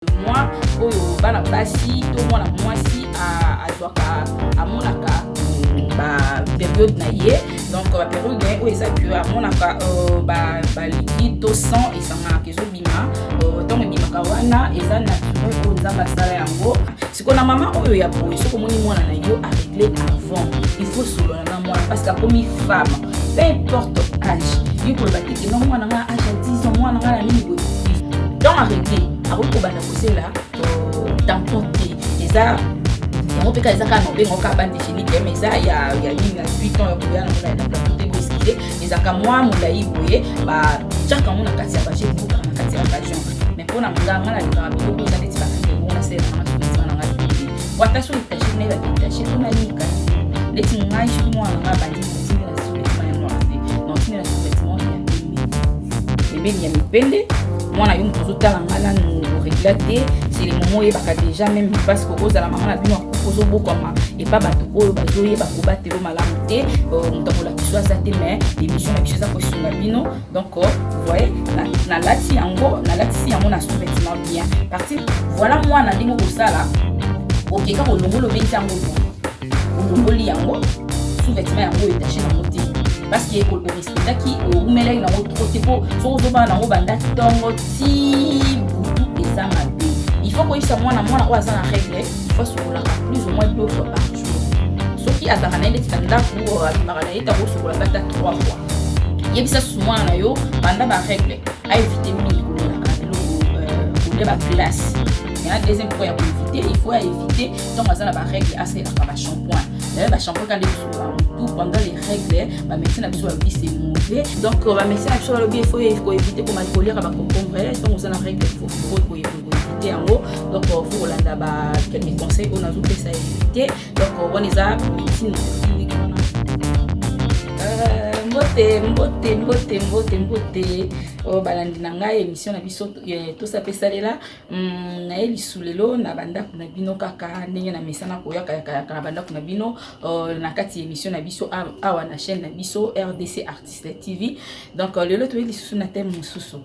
Moi oyo bana basi to mwana mwasi azwaka amonaka ba période na ye donc ba période oyo eza que amonaka ba liquide to sang esangaka ezobima ntongo ebimaka wana eza naturel oyo nzambe asala yango sikoyo na mama oyo ya boye soki omoni mwana na yo arégle avant il faut solola na mwana parce que akomi femme peu importe âge yo koloba te ke non mwana nga âge ya 10 ans mwana nga na nini boye donc arégle akokobanda kosela tampon te eza yango mpe ka eza kaka na obenga oka bandéchenique mais eza ya nini na 8 ans ya koya na mona na plateau te boeskide ezaka mwa molai boye batiaka yango na kati ya baje bokaka na kati ya bajon mais mpona nganga na likaka biloko eza neti bakangi yango na sela nanga tokotima nanga tebe wata so etache na badetache mpona nika neti ngai soki mwana nanga bandi notini na sous-vêtement ya noir te notini na sous-vêtement ya pembeni ya mipende mwana yo moto ozotala nga nanu réglate c'est le moment oyebaka déjà même parce que ozala mama na bino akufa ozobokwama epa bato oyo bazoyeba kobatelo malamu te moto akolakisa aza te mais émission na biso eza kosunga bino donc voye nalatisi yango na sous-vêtement bien parti voilà mwana ndenge okosala okeka kolongola obengisi yango olongoli yango sous-vêtement yango etache nango te parce que au respectaki au melek nango trop te po so ozoba nango banda tongo ti butu eza mabe il faut koyisa mwana oyo aza na règle il faut sokolaka plus ou moins 2 fois par jour soki azalaka na ye neti na ndako abimaka na ye ntango osokola bata 3 fois yebisa susu mwana na yo banda barègle aévite mingi kolelaka biloko kolia baclasse yana deuxième fois ya koévite il faut éviter ntango aza na barègle asalelaka bashampoing d'ailleurs bashampoing quand ezosokola tout pendant les règles bamédecin na biso balobi c'est mauvais donc bamédecin na biso balobi il faut koévite komalikolera baconcombre ntango oza na règle faut koévite yango donc faut kolanda quelques conseils oyo nazopesa évite donc wana eza médecine wana mbote balandi na ngai émission na biso tosapesalela na ye lisulelo na bandako na bino kaka ndenge na mesana koyaka na bandako na bino na kati émission na biso awa na chaîne na biso RDC Artiste TV donc lelo toye lisusu na thème mosusu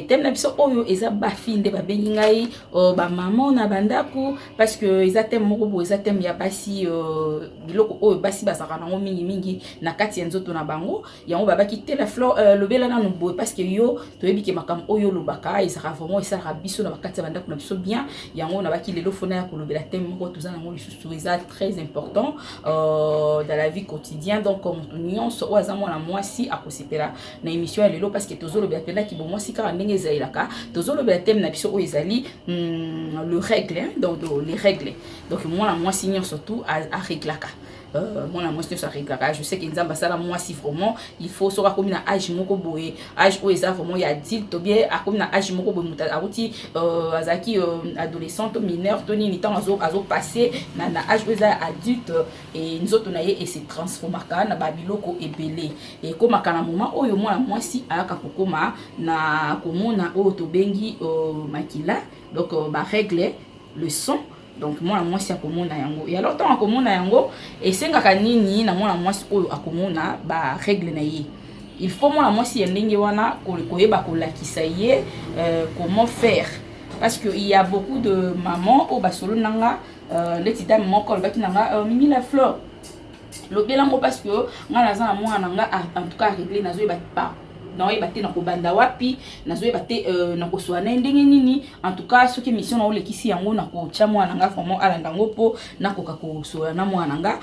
thème na biso oyo eza bafi nde babengi ngai bamama na bandako parce que eza thème moko boye eza thème ya basi biloko oyo basi bazaka nango mingi na kati ya nzoto na bango yango babaki te la fleur lobela nanu boye parce que yo toyebi ke makambo oyo lobaka ezaka vraiment esalaka biso na bakati ya bandako na biso bien yango na baki lelo fona ya kolobela thème moko toza nango lisusu eza très important dans la vie quotidienne donc moto nyonso oyo aza mwana mwasi akosepela na émission ya lelo parce que tozolobela mpendaki bomwasi kaka ndenge ezalelaka tozolobela thème na biso oyo ezali le règle donc les règles donc mwana mwasi nyonso tout areglaka mwana mwasi nyonso areglaka je sais que nzambe asala mwasi vraiment il faut soka komi na âge moko boye âge oyo eza vraiment ya adulte to bien akomi na âge moko boye moto akuti azalaki adolescent to mineur to nini ntango azopase na âge oyo eza adulte nzoto na ye ese transformaka na babiloko ebele ekomaka na moment oyo mwana mwasi ayaka kokoma na komona oyo tobengi makila donc barègle le son donc mwana mwasi akomona yango et alors ntango akomona yango esengaka nini na mwana mwasi oyo akomona barègle na ye il faut mwana mwasi ya ndenge wana koyeba kolakisa ye comment faire parce que il y a beaucoup de mamans oyo basolo nanga leti dame moko alobaki nanga Mimi la fleur lobelango parce que nga naza na mwana nanga en tout cas réglé nazoyeba pas naoyeba te na kobanda wapi nazoyeba te na koswana ndenge nini en tout cas soki mission na olekisi yango na kotia mwana nga vraiment alanda ngo po na koka kosola na mwana nga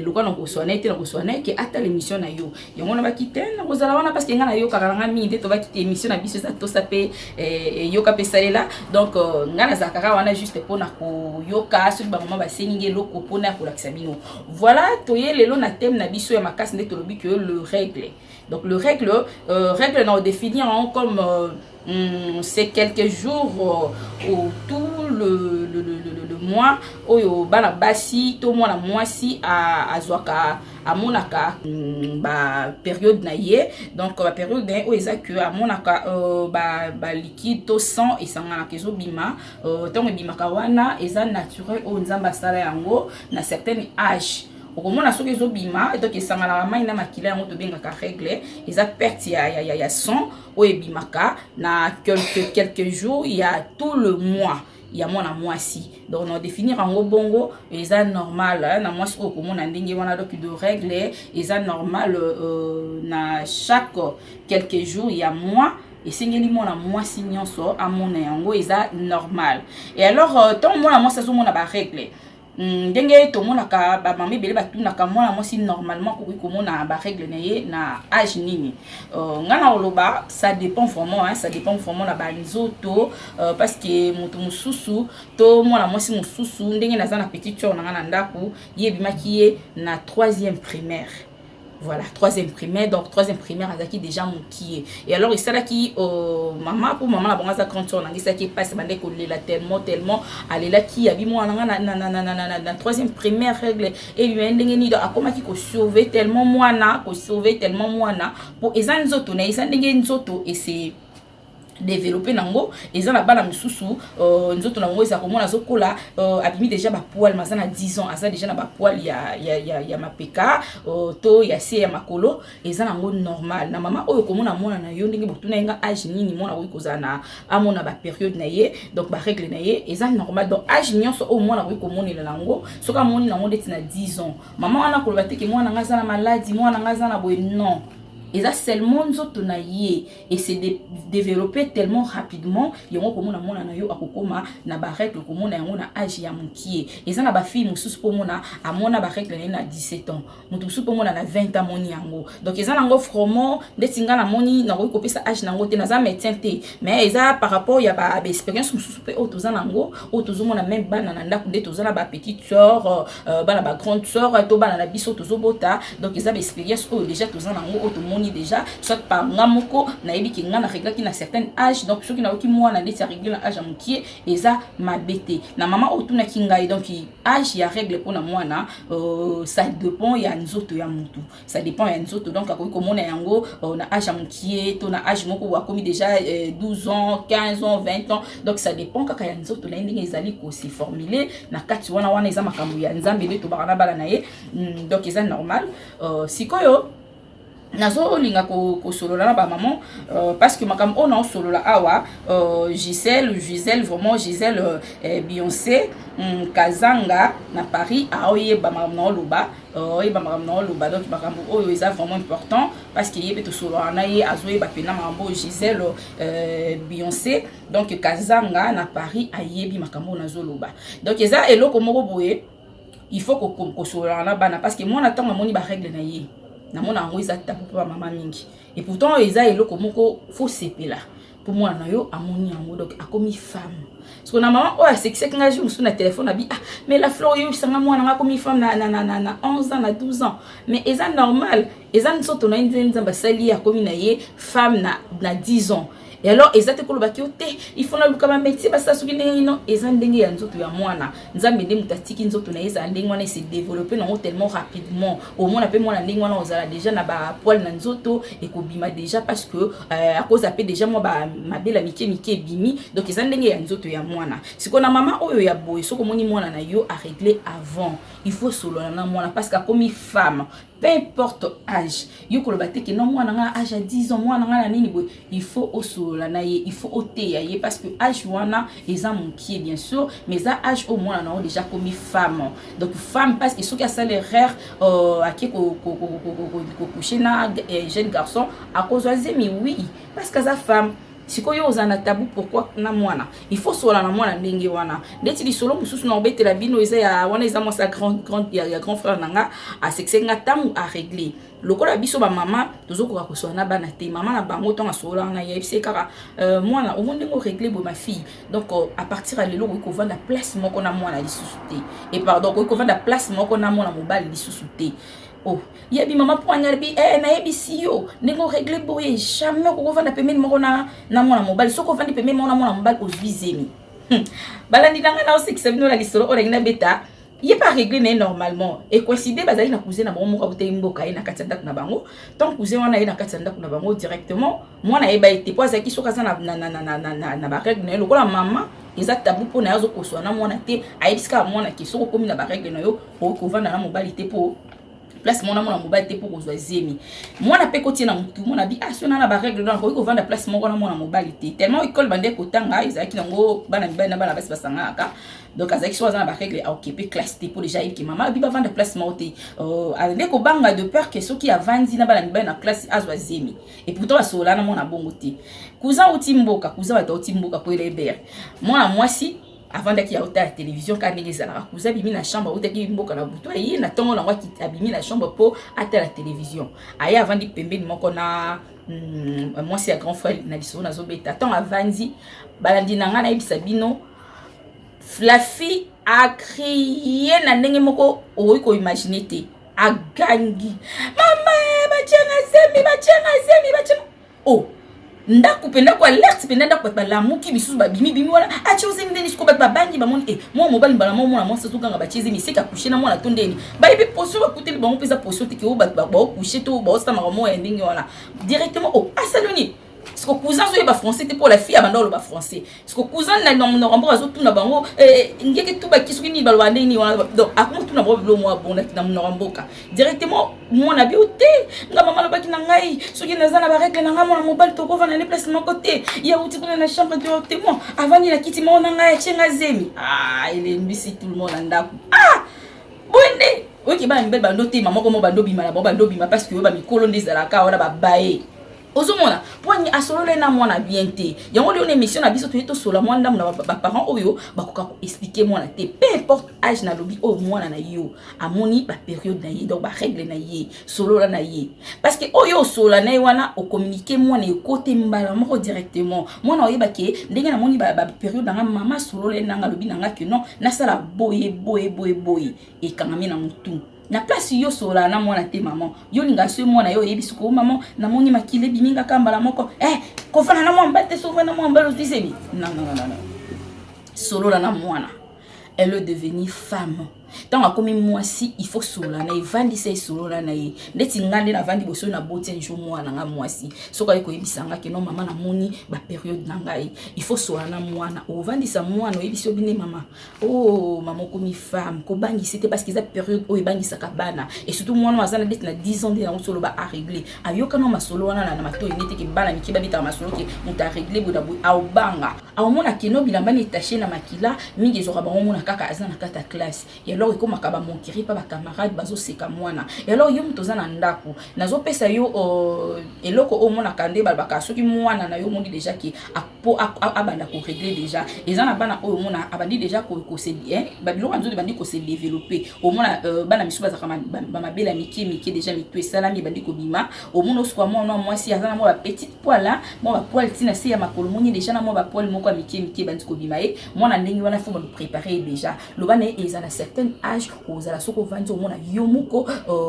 loka na koswana te na koswana ke ata l'émission na yo yango na bakite na kozala wana parce que nga na yo kaka nga mingi te to bakite émission na biso ça to sape yoka pesalela donc nga na zakara wana juste pour na koyoka soki ba maman basengi eloko po na kolakisa bino voilà toye lelo na thème na biso ya makasi nde tolobi que le règle donc le règle on définit comme c'est quelques jours au tout le mois oyo bana basi to mwana mwasi azwaka amonaka ba période na ye donc ba période na oyo eza que amonaka ba liquide to sang esangana kezobima ntango ebimaka wana eza naturel oyo nzambe asala yango na certain âge okomona soki ezobima donc esangana mai na makila yango tobengaka règle eza perte ya sang oyo ebimaka na quelques jours il y a tout le mois il y a mon moisi donc on définir en bongo eza normal na moisi oyo komona ndenge wana donc de règle eza normal na chaque quelques jours il y a mois et singeli mona moisi nyonso amona yango eza normal et alors tant mona moi ça zo mona ba règle ndenge to mona ka ba mami bele batunaka mwana mwasi normalement ko komona ba règle na ye na âge nini ngana oloba ça dépend vraiment ça dépend vraiment na ba nzoto parce que mutu mususu to mwana mwasi mususu ndenge naza na petite sœur na ndako yebimaki ye na 3e primaire. Voilà, 3e primaire, donc 3e primaire azaki déjà mokié. Et alors il s'est qui maman pour maman la bonne sa grande soeur nangisa qui passe bande ko lela tellement elle là qui abi moi na 3e primaire règle et lui ndenge ni donc akoma ki ko sauver tellement moi na pour ezan nzoto na ezan ndenge nzoto et c'est développer nango eza na bana misusu nzoto nango eza komona zokola abimi déjà ba poil mazana 10 ans asa déjà na ba poil ya mapeka to ya se ya makolo eza nango normal na mama oyo komona mona na yo ndenge botuna nga âge nini mona oyo kozana amona ba période na ye donc ba règle na ye eza normal donc âge nyonso o mona oyo komonela nango soka moni nango ndeti na 10 ans mama wana koloba te ke mwana nga za na maladie mwana nga za na boye non. Et ça seulement nzoto na ye et c'est développé tellement rapidement yongo komona mona na yo akokoma na ba règle komona yango na âge ya mokie et ça na ba fille mususu pomona amona ba règle na 17 ans mususu pomona na 20 ans moni yango donc eza nango vraiment ndetinga na moni na ko kopesa âge nango te na za médecin te mais eza par rapport ya ba expérience mususu pe otoza nango otozomona même bana na ndako nde tozana ba petite sœur bana ba grande sœur to bana na biso tozobota donc eza ba expérience o déjà tozana nango otomo déjà soit par ngamoko na yebi ki ngana régler ki na certain âge donc ceux qui na oki moi na ndeti régler na âge ya mokie eza mabete na mama otuna ki ngai donc âge ya règle pour na mwana ça dépend ya nzoto ya mutu ça dépend ya nzoto donc akoki komona yango na âge ya mokie to na âge moko wa komi déjà 12 ans 15 ans 20 ans donc ça dépend kaka ya nzoto na ndenge ezali ko se formuler na kati wana eza makambo ya nzambe nde to bakana bala na ye donc eza normal sikoyo nazo linga ko solola na ba maman parce que makam on solola awa Gisèle vraiment Gisèle Beyoncé Kazanga na Paris aoye ba maman loba ba maman loba donc makambo oyo eza vraiment important parce que yebe to solola na ye azoye ba pena mambo Gisèle Beyoncé donc Kazanga na Paris ayebi makambo nazo loba donc eza eloko moko boye il faut ko solola na bana parce que moi na tanga moni ba règle na ye na mona ngo eza tapu pa mama mingi et pourtant eza eloko moko faut sepela pour moi na yo amoni yango donc akomi femme parce que na maman o sexe nga jour sur na téléphone abi mais la fleur yo sanga mwana nga komi femme na 11 ans na 12 ans mais eza normal eza nsoto na nzamba sali akomi na ye femme na 10 ans. Et alors ezate ko lobaki ote il faut na luka ba métier ba sasuki ndenge no eza ndenge ya nzoto ya mwana nzambe nde mutatiki nzoto na eza ndenge wana se développer non tellement rapidement au moins pe mwana ndenge wana ozala déjà na ba poil na nzoto et ko bima déjà parce que à cause apé déjà moi ba mabela mike bimi donc eza ndenge ya nzoto ya mwana siko na mama oyo ya boy soko moni mwana na yo a régler avant il faut solo na mwana parce que comme femme peu importe âge yo ko lobate que non mwana nga âge à 10 ans mwana nga na nini boy il faut osola na ye il faut oteya ye parce que âge wana eza mokie bien sûr mais ça âge au moins na déjà comme femme donc femme parce que ceux qui a ça l'erreur à qui ko coucher na jeune garçon à cause de mais oui parce que sa femme sikoyo ozana tabou pourquoi na mwana il faut sola na mwana ndenge wana ndeti li solo mususu na obetela bino eza ya wana eza mo sa grand grand frère nanga a sexe nga tamu a régler lokola biso ba mama tozokoka ko sola na bana te mama na bango tonga sola na yebise kaka mwana o monde ngo régler bo ma fille donc à partir à lelo ko vanda place moko na mwana lisusu te et pardon ko vanda place moko na mwana mobali lisusu te. Oh, yebi mama poignard bi na yebi siyo nengo régler boye jamais ko vanda pemeni moko na mwana mobali soko vandi pemeni mona mwana mobali ozwizemi balandi nanga na osekisa bino la lisolo orengina beta il pas réglé mais normalement et coïncider bazali na cousin na bango moko te mboka ina katanda na bango tant cousin wana ina katanda na bango directement moi na eba été poza ki soka na ba règle na lokola maman eza tabou pour na yazo koswa na mwana te ayebiska mwana ke soko komi na ba règle na yo ko vanda na mobali te po place mona mona mobali te pour kozwa zemi mwana pe ko tina mutu mona bi asona na ba règle na ko vanda place moko na mona mobali te tellement école bande ko tanga ezaki nango bana bana bana basi basangaka donc azaki so na ba règle a occuper classe te pour déjà que maman bi ba vanda place moté avec ko banga de peur que soki avandi na bana bana classe azwa zemi et pourtant asola na mona bongo te cousin otimboka cousin wa otimboka ko eleber mwana mwasi avant d'être à la télévision quand les ala cousin bimi na chambre ou teki mboka na buto yi na tongo na waki abimi na chambre pour à la télévision aya avant di pembe moko na moi c'est un grand frère na biso na zobeta tant avandi balandi na ngana ibisa bino la fille a crié na ndenge moko oyi ko imaginer te a gangi mama bachenga zemi oh ndaku penda ko alerte penda ndaku pa la muki bisusu ba bimi wala a chose ndeni siko ba bangi ba moni mo mobali mbala mo na mo sa tukanga ba cheze mi seka coucher na mo na tondeni ba ibi poso ba kuteli ba mo pesa poso te ke o ba coucher to ba osta ma mo endingi wala directement au asaloni ce que cousin zo ba français te pour la fille abandon le ba français ce que cousin na no rambo azo tuna bango ngeke tuba kisuki ni balwa ndeni wala donc akuma tuna bo blo mo bon na no ramboka directement mo na bioté nga mama lo baki na ngai soki nazana ba règle na nga mo na mobile to ko vana les places mon côté ya uti kuna na chambre de témoin avant ni la kiti mo na ngai chenga zemi il est mbisi tout le monde ndako bonde oki ba mbel ba noté maman ko mo ba ndobi mala ba ndobi ma parce que ba mikolo ndezala ka wala ba bae ozomona poani asolole na mwana bien te yango le émission na biso to sola mwana na ba parents oyo bakoka ko expliquer mwana te peu importe âge na lobi o mwana na yo amoni ba période na ye donc ba règle na ye solo na ye parce que oyo sola na wana o communiquer mwana e côté mbala moko directement mwana oyeba ke ndenge na moni ba période na mama solo le na lobi na ke non na sala boye e kangami na mutu na place yo sola na mwana te maman yo linga so mwana yo yebisuko maman na moni makile biminga kambala moko ko fana na mwamba te so fana mwamba lo disebi non solo na mwana elle est devenue femme tant a comme moi si il faut sola na evandi se solo na ye ndeti ngande na vandi boso na bote njo mwana nga moi si soka ko yebisanga ke non mama na moni ba période na ngai il faut sola na mwana o vandi sa mwana yebiso bine mama oh maman comme femme ko bangi c'était parce que ça période o bangi sa kabana et surtout mwana wazana det na 10 ans de na solo ba a régler ayoka no masolo wana na mato inete ke bana mikiba bita masolo ke muta régler boda bo au banga au mona keno bilamba ni taché na makila mingi zo ba mona kaka azana kata classe alors comme akaba monkiri pa ba camarade bazo seka mwana et alors yo mutoza na ndako nazo pesa yo eloko o mona kande ba ka soki mwana na yo mondi déjà ki abanda ko régler déjà ezana bana o mona abandi déjà ko se ba biloko nzo bandi ko se développer o mona bana misu bazaka ba mabela miki déjà mitu salami bandi ko bima o mona osko mwana mwasi azana mo ba petite poila mo ba poil tina se ya makolo moni déjà na mo ba poil moko miki bandi ko bima mwana ndenge wana faut me préparer déjà lo bana ezana certain âge ozala soko vandi omona yo moko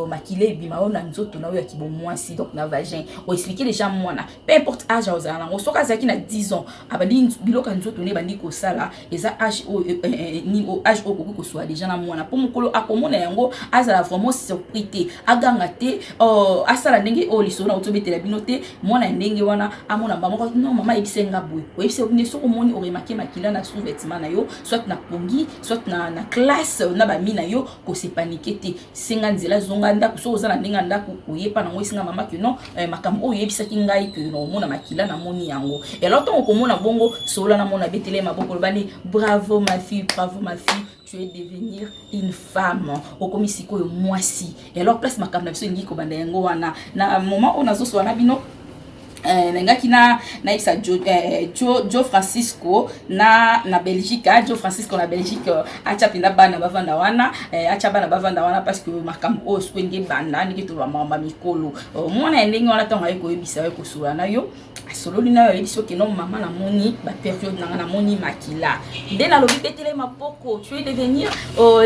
makile bima ona nzoto na ya kibo mwasi donc na vagin o expliquer déjà mwana peu importe âge ozala na soka zaki na 10 ans abali biloka nzoto ne bandi ko sala eza âge ni au âge o ko soit déjà na mwana pour mukolo akomona yango azala vraiment surpris te aganga te asala ndenge o lisona otobetela binote mwana ndenge wana amona mama non mama ebisenga boy o ebise ne soko moni o remarquer makila na sous-vêtement na yo soit na pongi soit na classe na ba mina yo ko se paniquer te singa nzela zonga ndako so ozana ndinga ndako oyepa na ngoisinga mama que non makambo oyebisa ki ngai que non mona makila na moni yango et alors tant ko mona bongo sola na mona betele maboko bani bravo ma fille tu es devenir une femme okomi sikoyo mwasi et alors place makambo na biso ngi ko banda yango wana na moment on azo so na bino nengaki na isa Joe Francisco na Belgique Joe Francisco na Belgique acha pinda bana bavanda wana acha bana bavanda wana parce que makambo o swenge banda niki to mama mikolo mona ndenge wana tonga yeko yebisa ko sura na yo solo lina yo yebiso ke non mama na moni ba période na moni makila nde na lobi betele mapoko tu es devenir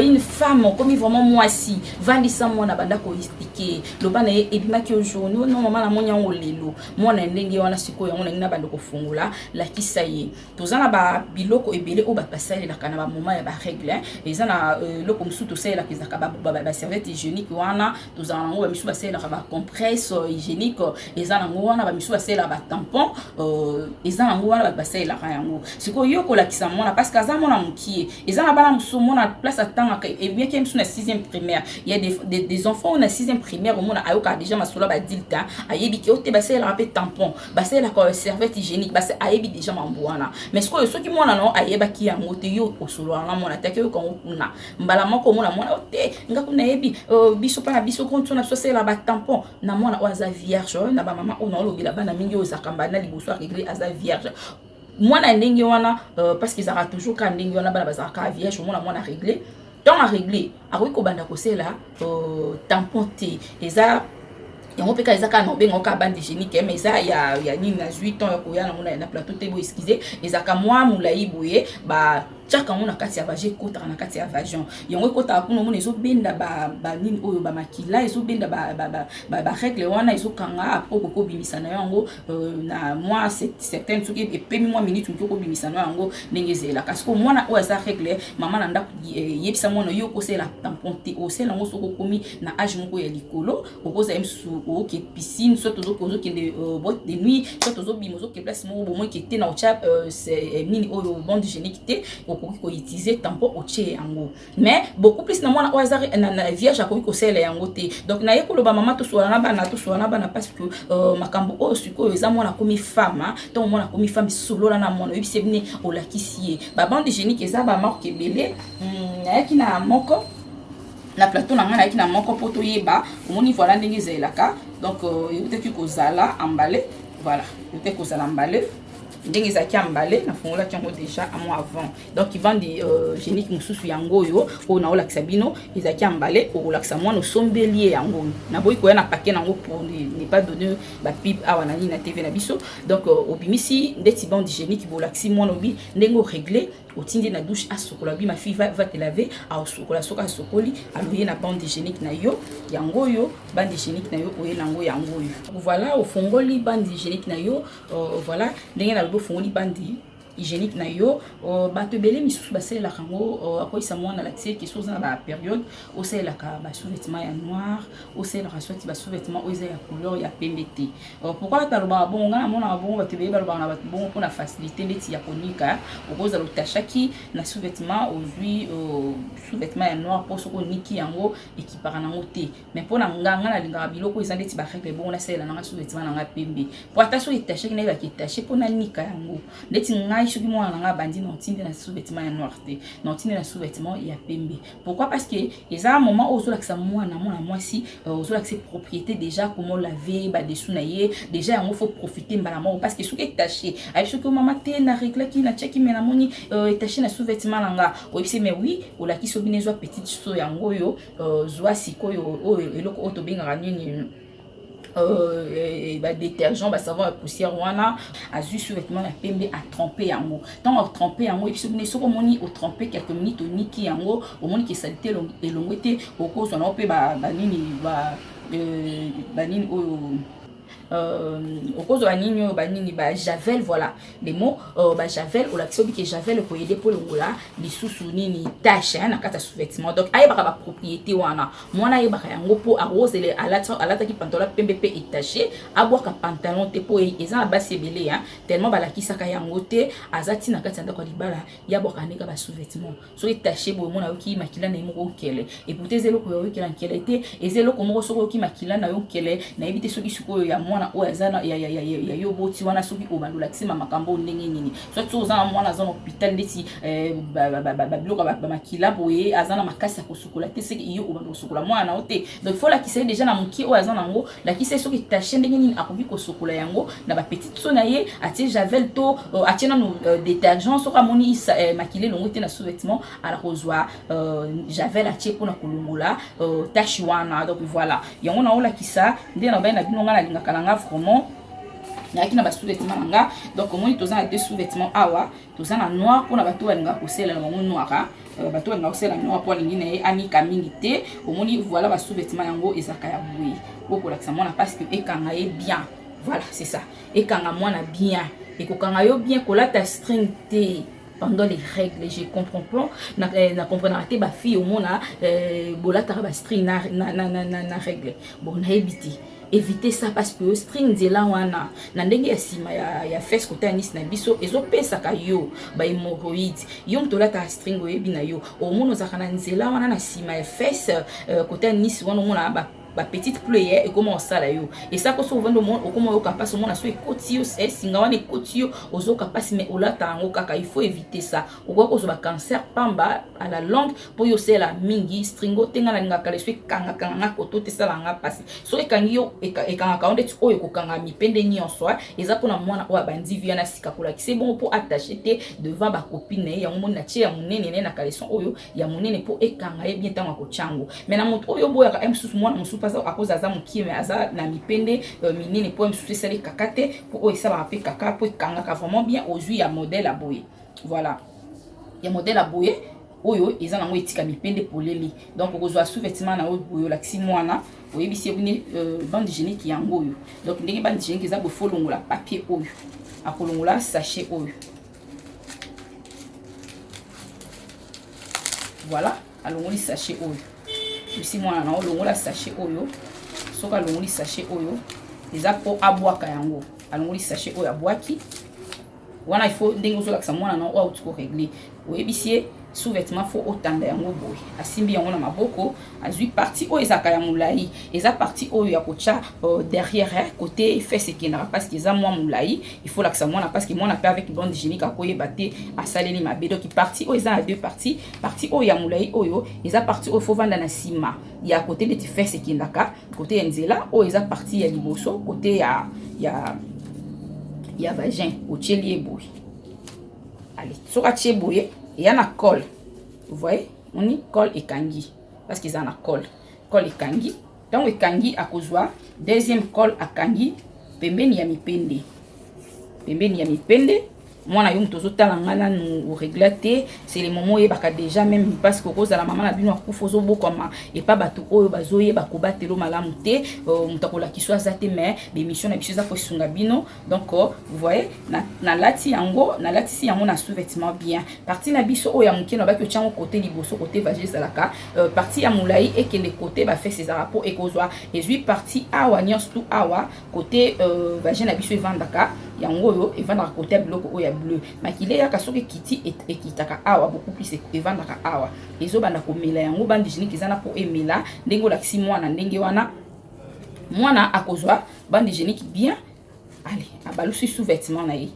une femme comme vraiment moi si vandi sa mona banda ko expliquer lo bana ebimaki aujourd'hui non mama na moni yango lelo mona ndenge wana siko yango na banda ko fungula la kisaye tozana ba biloko ebele o ba passer la kana ba moment ya ba règle ezana loko msuto sela kizaka ba serviette hygiénique wana tozana ngo ba misu ba sela ba compresse hygiénique ezana ngo wana ba misu ba sela ba tampon tampon eza nango wana basalelaka yango sikoyo yo kolakisa mwana parce que aza mwana mokie eza na bana mosusu mona place atangaka ebiaki mosusu na 6e primaire il y a des enfants na 6e primaire omona ayoka déjà masolo badilta ayebi ki ote basalelaka mpe tampon basalelaka serviette hygiénique ayebi déjà mambo wana mais sikoyo soki mwana no ayebaki yango te yo osololanga mwana take yo kango kuna mbala moko mona mwana ote ngaku nayebi biso pa na biso konto na biso salela ba tampon na mwana o aza vierge na ba mama o na lobela bana mingi o zakamba na liboso a régler aza vierge mwana ndenge wana parce qu'ils aura toujours quand ndenge wana bana bazaka vierge mwana régler tant à régler akoki kobanda kosela tampon te eza yango peka eza kana obenga ka bande hygiénique mais ça ya nini na 8 ans ya koya na plateau te bo excuser ezaka moi mulai boye ba chaka mona kati ya vagin kota na kati ya vagin yango kota kuna mona ezo benda ba nini oyo ba makila ezo benda ba règle wana ezo kanga apoko ko bimisa na yango na moi certaines soki epemi moi minute mko bimisa na yango ndenge zela kasi ko mwana oyo za règle mama na ndako yebisa mwana yo kosela tampon te osela ngo soko komi na âge moko ya likolo okoza msu oke piscine soit ozo kende boîte de nuit soit ozo bimozo ke place mo bo mo ki te na ocha c'est mini oyo bande hygiénique te okoki ko utiliser tampon oche yango mais beaucoup plus na mwana oyo na vierge akoki ko sela yango te donc na yekolo ba mama to soana bana parce que makambo oyo siko eza mwana komi femme to mwana komi femme solola na mwana yebise bine olakisi ba bande hygiénique eza ba marque belé na yaki na moko na plateau na ngana yaki na moko poto yeba omoni voilà ndenge zelaka donc yuteki kozala emballé voilà yuteki kozala emballé ndenge zaki emballé na fongola tiango déjà un mois avant donc ils vendent des géniques mususu yango yo o na olakisa bino ezaki emballé o olakisa mwana sombelier yango na boyi ko ya na paquet nango pour ne pas donner ba pib awa na ni na TV na biso donc obimisi ndeti bande hygiénique bo laksi mwana obi ndenge o régler otindi na douche asokola bi ma fille va te laver a sokola soka sokoli aloye na bande hygiénique na yo yango yo bande hygiénique na yo oye nango yango yo voilà au fongoli bande hygiénique na yo voilà ndenge na lobo fongoli bande hygiénique na yo bato belé misusu basela kango akoisa mwana la tie ki soza ba période osela ka ba sous-vêtements ya noir osela ka soit ba sous-vêtements oza ya couleur ya pembete pourquoi ta loba bon ngana mona bon bato belé ba na bato bon pour la facilité ndeti ya konika okoza lo tachaki na sous-vêtements aujourd'hui sous-vêtements ya noir pour soko niki yango ekipara nango te mais pour na nganga na linga biloko eza ndeti ba règle bon na sela na sous-vêtements na pembe pour attention etaché na ba ki taché pour na nika yango ndeti ngai soki mwana nga bandi na tinde na sous-vêtements ya noir te na tinde na sous-vêtements ya pembe pourquoi parce que eza un moment où zolakisa mwana mwasi zolakisa propriété déjà comment laver ba dessous na ye déjà yango faut profiter mbala mo parce que soki taché avec soki mama te na règle ki na check mais na moni taché na sous-vêtements nga obise mais oui olaki so binezwa petite so yango yo zwa sikoyo o eloko oto benga nini détergent savon à poussière wana azu sous-vêtement la pembe à tremper yango tant à tremper yango et puis ne soko moni au tremper quelques minutes au niki yango au moni qui salité elongete au cause on a pe ba nini au cause de ba javel voilà les mots ba javel ou l'action que javel pour aider pour le ngola les sous nini tache na kata sous-vêtement donc aye ba propriété wana mona aye ba yango pour arrose les alata ki pantalon pembe pe etaché aboa ka pantalon te pour eza ba sebele hein tellement ba la kisaka yango te azati na kata ndako libala ya boka neka ba sous-vêtement so etaché bo mona oki makila na yimo kele et pour tes eloko yo ki na kele te ezelo ko moko soko ki makila na yo kele na ebite soki suko ya mwana o azana ya yo boti wana soki obandula kisema makambo ndenge nini soit ozana mwana azana hôpital ndeti biloko ba makila boye azana makasi ya kosukola te seki yo obandula kosukola mwana ote donc faut la kisema déjà na muki o azana ngo la kisema soki taché ndenge nini akobi kosukola yango na ba petite so na ye atie javel to atie na détergent soka moni makile longo te na sous-vêtement ala kozwa javel atie pona kolongola tache wana donc voilà yango na ola kisa ndé na ba na binonga na linga kalanga vraiment yaki na ba sous-vêtements nga donc moni toza na deux sous-vêtements awa toza na noir pour na bato balinga kosela na bango noir bato balinga kosela noir pour lingi na anika mingi te omoni voilà ba sous-vêtements yango ezaka ya boye okola kisa mona parce que ekanga ye bien voilà c'est ça ekanga mwana bien ekokanga yo bien kolata string te pendant les règles je comprends pas na comprendre te ba fille au mona bolata ba string na règle bon na ebiti éviter ça parce que string nzela wana na ndenge ya sima ya fesse côté anis na biso ezopesaka yo ba hémorroïdes yo mtolata string oyebi na yo omona ozaka na nzela wana na sima ya fesse côté anis wana omona ba petite plaie et comment ça là yo et ça ko so vendo mon comment yo capable mon aso ekoti yo singa wana ekoti yo ozo capable mais olata ngo kaka il faut éviter ça okwa ko zo ba cancer pamba à la longue pour yo c'est la mingi stringo tenga na ngaka le sui kanga koto te sala nga pasi so ekangi yo ekanga ka onde oyo ko kanga mipende nyonso eza pona mwana o bandi via na sika kola c'est bon pour attacher te devant ba copine ya mona tie ya munene na kaleson oyo ya munene pour ekanga e bien tanga ko chango mais na moto oyo boya ka msusu mwana msusu à cause aza mukie mais aza na mipende minene pour msusu sali kakate pour oyo sala pe kaka pour kanga vraiment bien aujourd'hui ya modèle à boye voilà ya modèle à boye oyo eza nango etika mipende poleli donc okozwa sous-vêtement na oyo boyo laksi mwana oyebisi ebune bande hygiénique yango oyo donc ndenge bande hygiénique eza bofolongola papier oyo akolongola sachet oyo voilà alongoli sachet oyo bisi mwana na olongola sachet oyo soka alongoli sachet oyo eza po abwaka yango alongoli sachet oyo abwaki wana il faut ndenge ozolakisa mwana na oyo tuko régler oyebisi sous-vêtement faut otanda yango boy asimbi yango na maboko azui partie oyo ezaka ya mulai eza partie oyo ya kocha derrière côté fesse ekendaka parce que eza mwa mulai il faut lakisa mwana parce que mwana pe avec bande hygiénique akoyeba te asaleli mabe donc partie oyo eza na deux parties partie oyo ya mulai oyo eza partie oyo faut vanda na sima ya côté de fesse ekendaka côté ya nzela oyo eza partie ya liboso côté ya vagin otieli boy allez soka tie boye il y a un col, vous voyez, on dit col et kangi parce qu'ils ont un col et kangi. Donc le kangi à kozwa deuxième col à kangi, pembeni ya mipende, moi na yum tozo talangana nous réglater c'est les moments où baka déjà même parce que cause la maman na bino akufozo bokoma et pas bato oyo bazoye bakobatelo malamu te mutakola kiswa zate mais l'émission na biso za ko sunga bino donc vous voyez na lati yango na lati si yango na sous-vêtement bien partie na biso oyo ya muke na baki chango côté liboso côté vagin salaka partie ya mulai et que les côtés ba fait ces rapports et kozwa et lui partie awa nyos tout awa côté vagin na biso evandaka yango yo evandaka côté bloc oyo bleu makile ya kasoke kiti et kitaka awa beaucoup plus evandaka awa ezo bana ko mela yango bande hygiénique ezana po emela ndengo la kisi mwana ndenge wana mwana akozwa bande hygiénique bien allez abalusi sous-vêtement na ye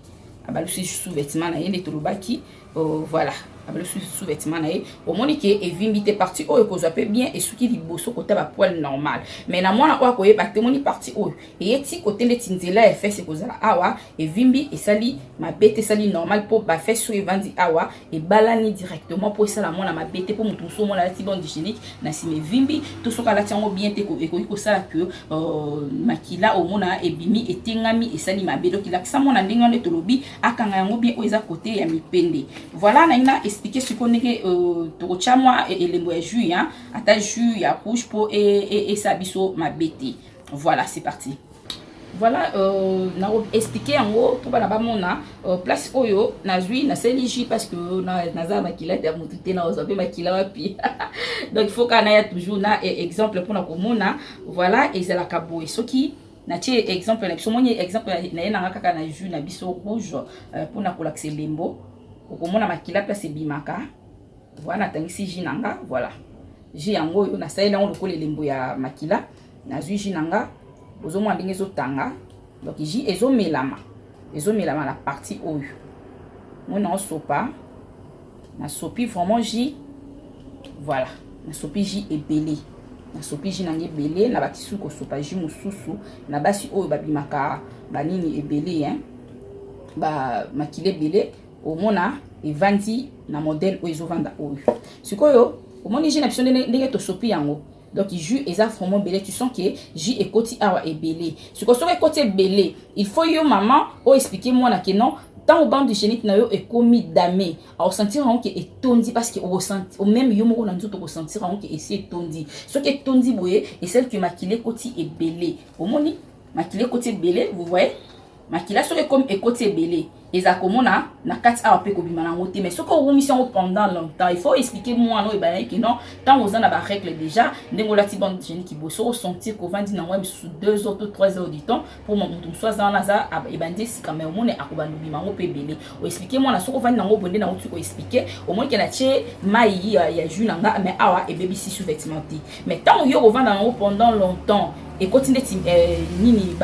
abalusi sous-vêtement na ye nde tolobaki voilà abalusi sous-vêtement na ye omoni ke evimbi te partie oyo kozwa pe bien esuki liboso kota ba poil normal mais na mwana oyo koyeba te moni partie oyo eyeti kote ndeti nzela ya fesse kozala awa evimbi esali mabete esali normal po ba fesse oyo evandi awa ebalani directement po esala mwana mabete po mutu mosusu omona lati bande hygiénique na nsima evimbi to soki alati yango bien te ekoki kosala ke makila omona ebimi etengami esali mabe donc ilakisa mwana ndenge wana tolobi akanga yango bien oyo eza kote ya mipende voilà na ina expliquer ce qu'on est tokocha moi elembo ya jus hein ata jus ya rouge po et sabiso ma bête voilà c'est parti voilà na expliquer yango pour bana ba mona place oyo na jus na seli jus parce que na za makila ya mutute na ozabe makila wapi donc il faut kana ya toujours na exemple pour na komona voilà ezala kaboy soki na tie exemple na biso moni exemple na yena kaka na jus na biso rouge pour na kolakse lembo okomona makila place bimaka voilà tangisi jinanga voilà ji yango yo na saela ngo lokole lembo ya makila na zui jinanga ozomwa ndenge ezotanga donc ji ezomelama la partie oyo mona osopa na sopi vraiment ji voilà na sopi ji ebele na sopi ji nange ebele na batisu ko sopa ji mususu na basi oyo babimaka banini ebele hein ba makile ebele omona evandi na modèle oyo ezovanda oyo sikoyo omoni ji na biso ndenge tosopi yango donc jus eza vraiment belé tu sens que jus ekoti awa ebele sikoyo soki ekoti ebele il faut yo maman o expliquer moi na que non tant au bande hygiénique na yo ekomi damé au sentir on que etondi parce que au sentir au même yo moko na nzoto ko sentir on que esi etondi soki etondi boye et celle qui maquillé koti ebele omoni maquillé koti ebele vous voyez makila soki comme ekoti ebele eza komona na kati awa pe kobima nango te mais soki orumisi yango pendant longtemps il faut expliquer mwana oyo ebandaki ke non ntango oza na barègle déjà ndenge olati bande hygiénique ibo soki osentir kovandi nango ya misusu 2 heures to 3 heures du temps pour moto mosusu aza wana aza ebandi esika mais omone akobanda obima yango mpe ebele oexplike mwana soki ovandi nango bonde nango tuki oexplike omoni ke na tie mai ya jus na nga mais awa ebebisi sous-vêtement te mais ntango yo kovanda nango pendant longtemps et continuer nini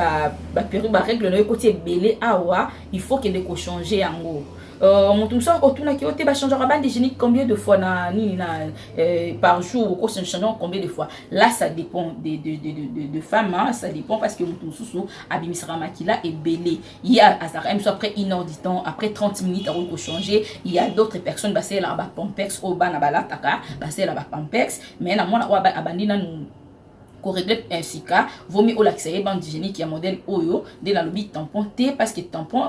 période règle no côté belé awa il faut que de changer en gros mon tout ça autour qui ote ba changer bande hygiénique combien de fois na nini na par jour ou changer combien de fois là ça dépend de femmes hein, ça dépend parce que mon tout sous abimisera makila et belé il y a soit après 1 heure du temps après 30 minutes on peut changer il y a d'autres personnes bah c'est là ba pampex au bana balataka bah c'est là ba pampex mais na mona abandi na ko régler ainsi ka vaut mieux olaxer bande hygiénique ya modèle oyo de la lobby tampon té parce que tampon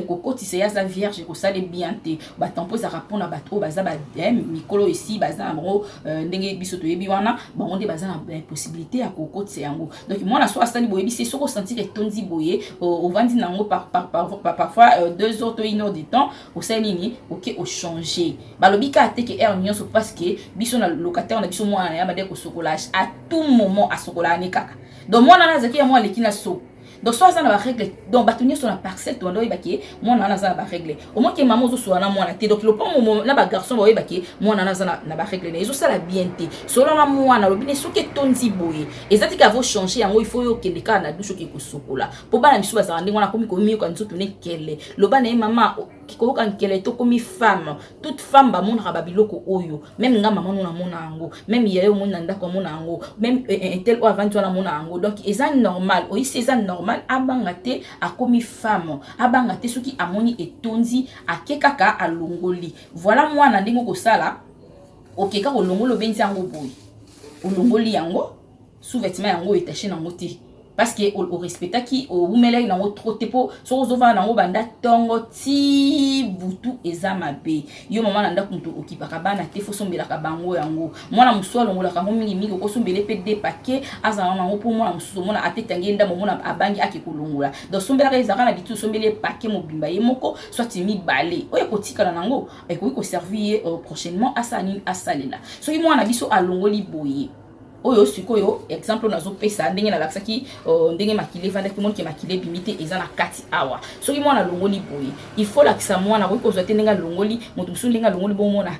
koko tissé za vierge ko sale bien té ba tampon za répondre ba to baza ba dem mikolo ici baza bro ndenge biso to yebi wana ba onde baza na possibilité ya koko tissé yango donc moi na so asali boyebi c'est soko sentir que tondi boye au vandi nango parfois 2 heures to 1 heure du temps au sali ni OK au changer ba lobby ka té que air nyonso parce que biso na locataire na biso moi ya ba de ko sokolage à tout moment sokola ne kaka donc moi na zaki ya moi lekina so donc soit ça na ba règle donc batunye sur la parcelle to ndo ibaki moi na za ba règle au moins que maman zo so na moi na te donc le pont na ba garçon ba ibaki moi na za na ba règle na zo ça la bien te selon na moi na lobine so ke tondi boye ezati ka vo changer yango il faut yo kende ka na douche ke ko sokola po bana misu ba za ndingo na komi komi ko nzoto ne kele loba na mama kiko kan kele to komi femme toute femme ba mona ba biloko oyo même nga maman na mona ngo même yayo mona ndako mona ngo même tel ou avant toi na mona ngo donc eza normal o isi eza normal abanga te akomi femme abanga te soki amoni etondi akekaka alongoli voilà moi na ndingo ko sala okeka ko longolo benzi yango boy olongoli yango sous-vêtement yango etaché nango te parce que au respecta qui au umele na trop tepo so ozova na ngo banda tongo ti butu ezama be yo mama nanda kuntu okipaka bana te fo sombela ka bango yango mwana musolo ngola ka mingi mingi ko sombele pe de paquet azana na ngo pour mwana mususu mona atetangi nda mona abangi akikolongola donc sombela ka ezaka na bitu sombele paquet mobimba ye moko soit mi balé oye kotika na ngo e ko servir prochainement asani asalela so yo mwana biso alongoli boye oyo sikoyo exemple nazo pesa ndenge na laksaki ndenge makile vanda ki mon ki makile bimite eza na kati awa soki mwana longoli boye il faut la kisa mwana ko kozwa te ndenge longoli moto musu ndenge longoli bo mona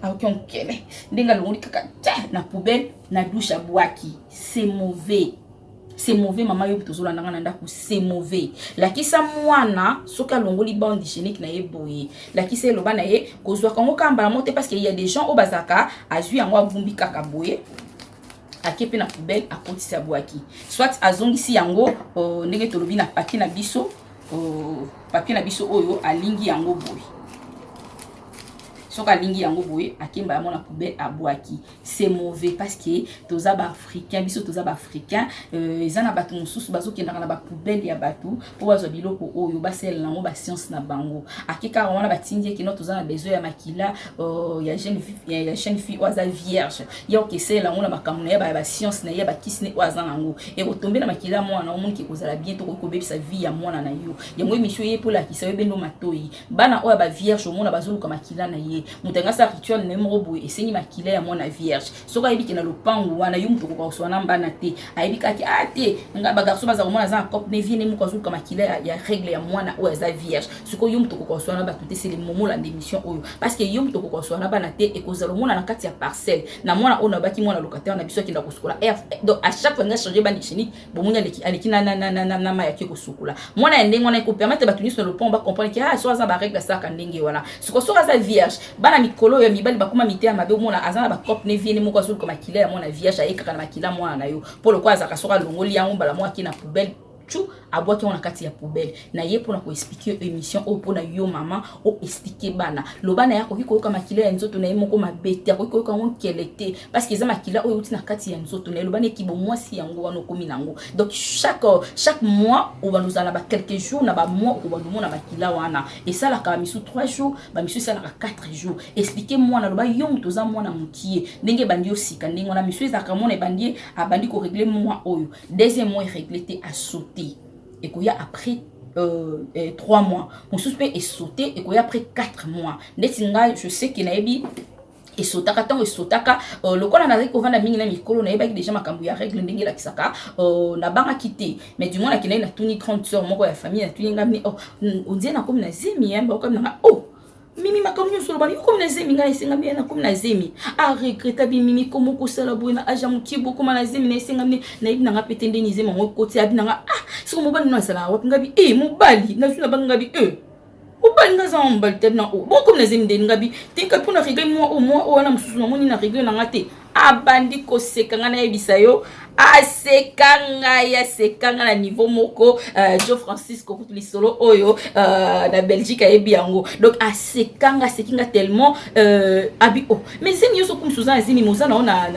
aucun kele ndenge longoli kaka na poubelle na douche abwaki c'est mauvais. C'est mauvais maman yo tozola ndanga nanda ku c'est mauvais la kisa mwana soka longoli bande hygiénique na ye boye la kisa loba na ye kozwa kango kamba monte parce qu'il y a des gens au bazaka azui yango avumbi kaka boye akepe na poubelle akotisa boaki soit azongisi yango ndenge tolobi na papier na biso oyo alingi yango boye soka lingi yango boye akemba ya mona poubelle abwaki c'est mauvais parce que toza ba africain biso toza ba africain ezana batu mususu bazokenda na ba poubelle ya batu po bazo biloko oyo basel nango ba science na bango akeka wana batindie kino toza na besoin ya makila ya jeune fille oza vierge ya okesela ngona makamuna ya ba science na ya ba kisne oza nango e botombe na makila mwana omoni ke kozala bientôt ko bebisa vie ya mwana na yo yango émission ye pour la kisayo bendo matoi bana oya ba vierge omona bazoluka makila na ye mutanga sa rituel numéro boy esengi makila ya mwana vierge soka yebiki na lopango wana yo muto ko so na mbana te ayebika ki ate nga ba garçon baza komona za cop ne viene mu ko zuka makila ya règle ya mwana o za vierge soko yo muto ko so na ba tout c'est le moment la démission oyo parce que yo muto ko so na bana te e ko zalo mona na kati ya parcelle na mwana ona baki mwana locataire na biso kinda ko sukola donc à chaque fois nga changer bande chimique bo munya aleki na ma ya ki ko sukola mwana ndenge wana ko permettre ba tenir sur le pont ba comprendre que so za ba règle ça ka ndenge wana soko so za vierge bana mikolo ya mibali bakuma mitea mabe mona azana ba cop ne viene moko azul comme makila ya mwana vierge ayeka na makila mwana na yo pour le quoi azaka soka longoli yango bala mwa ki na poubelle chou abwaki on kati ya poubelle na ye pour na ko expliquer émission o pour na yo mama o expliquer bana lobana yako kiko yoka makila ya nzoto na ye moko mabete ko yoka on kelete parce que za makila o yuti na kati ya nzoto na lobana ki bo mwasi yango wana komi nango donc chaque mois on va nous en avoir quelques jours na ba mois on va nous mona makila wana et ça la ka misu 3 jours ba misu ça la 4 jours expliquer moi na loba yo mutoza mwana mukie ndenge bandi osika ndenge wana misu za ka mona bandi abandi ko régler moi oyo deuxième mois régler te à sauter et qu'il y a après 3 mois mosusu pe esote ekoya après 4 mois ndeti nga je sais que nayebi esotaka ntango esotaka lokola nazali kovanda mingi na mikolo nayebaki déjà makambo ya règle ndenge elakisaka nabangaki te mais du moins nakendaki natuni grande sœur moko ya famille natuni nga mini ondie nakomi na zemi bakomi nanga mimi makambo nyonso lobani yokomi na zemi ngai esengami ye nakomi na zemi aregreta bi mimi komo kosala boye na aja mokie bokoma na zemi na esengami nayebi nanga pete ndeni zemi yango ekoti abi nanga siko mobali no asalaka wapi ngabi mobali nazwi na bango ngabi mobali nga aza mobali te na bokomi na zemi ndeni ngabi tinka mpo na regle moi wana mosusu namoni na regle nanga te abandi koseka nga nayebisa yo aseka nga na niveau moko Jo Francis kokutu lisolo oyo na Belgique ayebi yango donc aseka nga tellement abi mais zemi yo sokum suza zemi moza na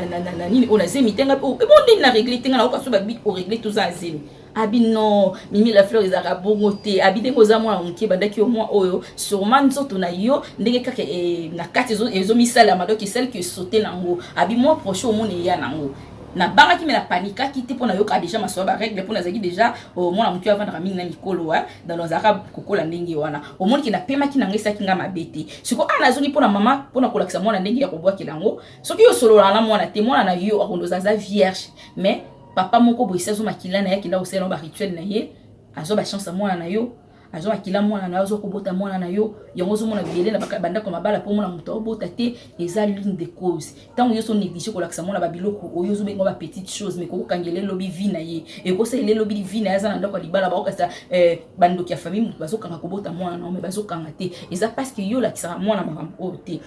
nini ona zemi tenga ebonde na régler tenga na okaso babi o régler tout ça zemi abi non mimi la fleur ezaka bongo te abi dengo za mwana mokie bandaki yo mwa oyo sûrement nzoto na yo ndenge kaka na kati ezo misala madoki celle qui sauter nango abi moi prochain au monde ya nango na banga ki me na panika ki te pona yo ka déjà maso ba règle pona zaki déjà mwana mokie avanda mingi na mikolo dans nos arabes kokola ndenge wana au monde ki na pema ki nangesa ki nga mabete siko ana zoni pona mama pona kolakisa mwana ndenge ya kobwa kilango soki yo solo na mwana te mwana na yo akondoza za vierge mais papa moko boyisa zo makila na yaki na oselo ba rituel na ye azo ba chance mwana na yo azo makila mwana na azo kobota mwana na yo yango zo mona bilele na banda ko mabala po mona muto obota te eza l'une des causes tant yo so négliger ko lakisa mona ba biloko oyo zo bengo ba petite chose mais ko kangele lobi vie na ye e ko se le lobi vie na ya za na ndako libala ba ko sa bandoki ya famille muto bazo kanga kobota mwana na mais bazo kanga te eza parce que yo lakisa mwana makambo te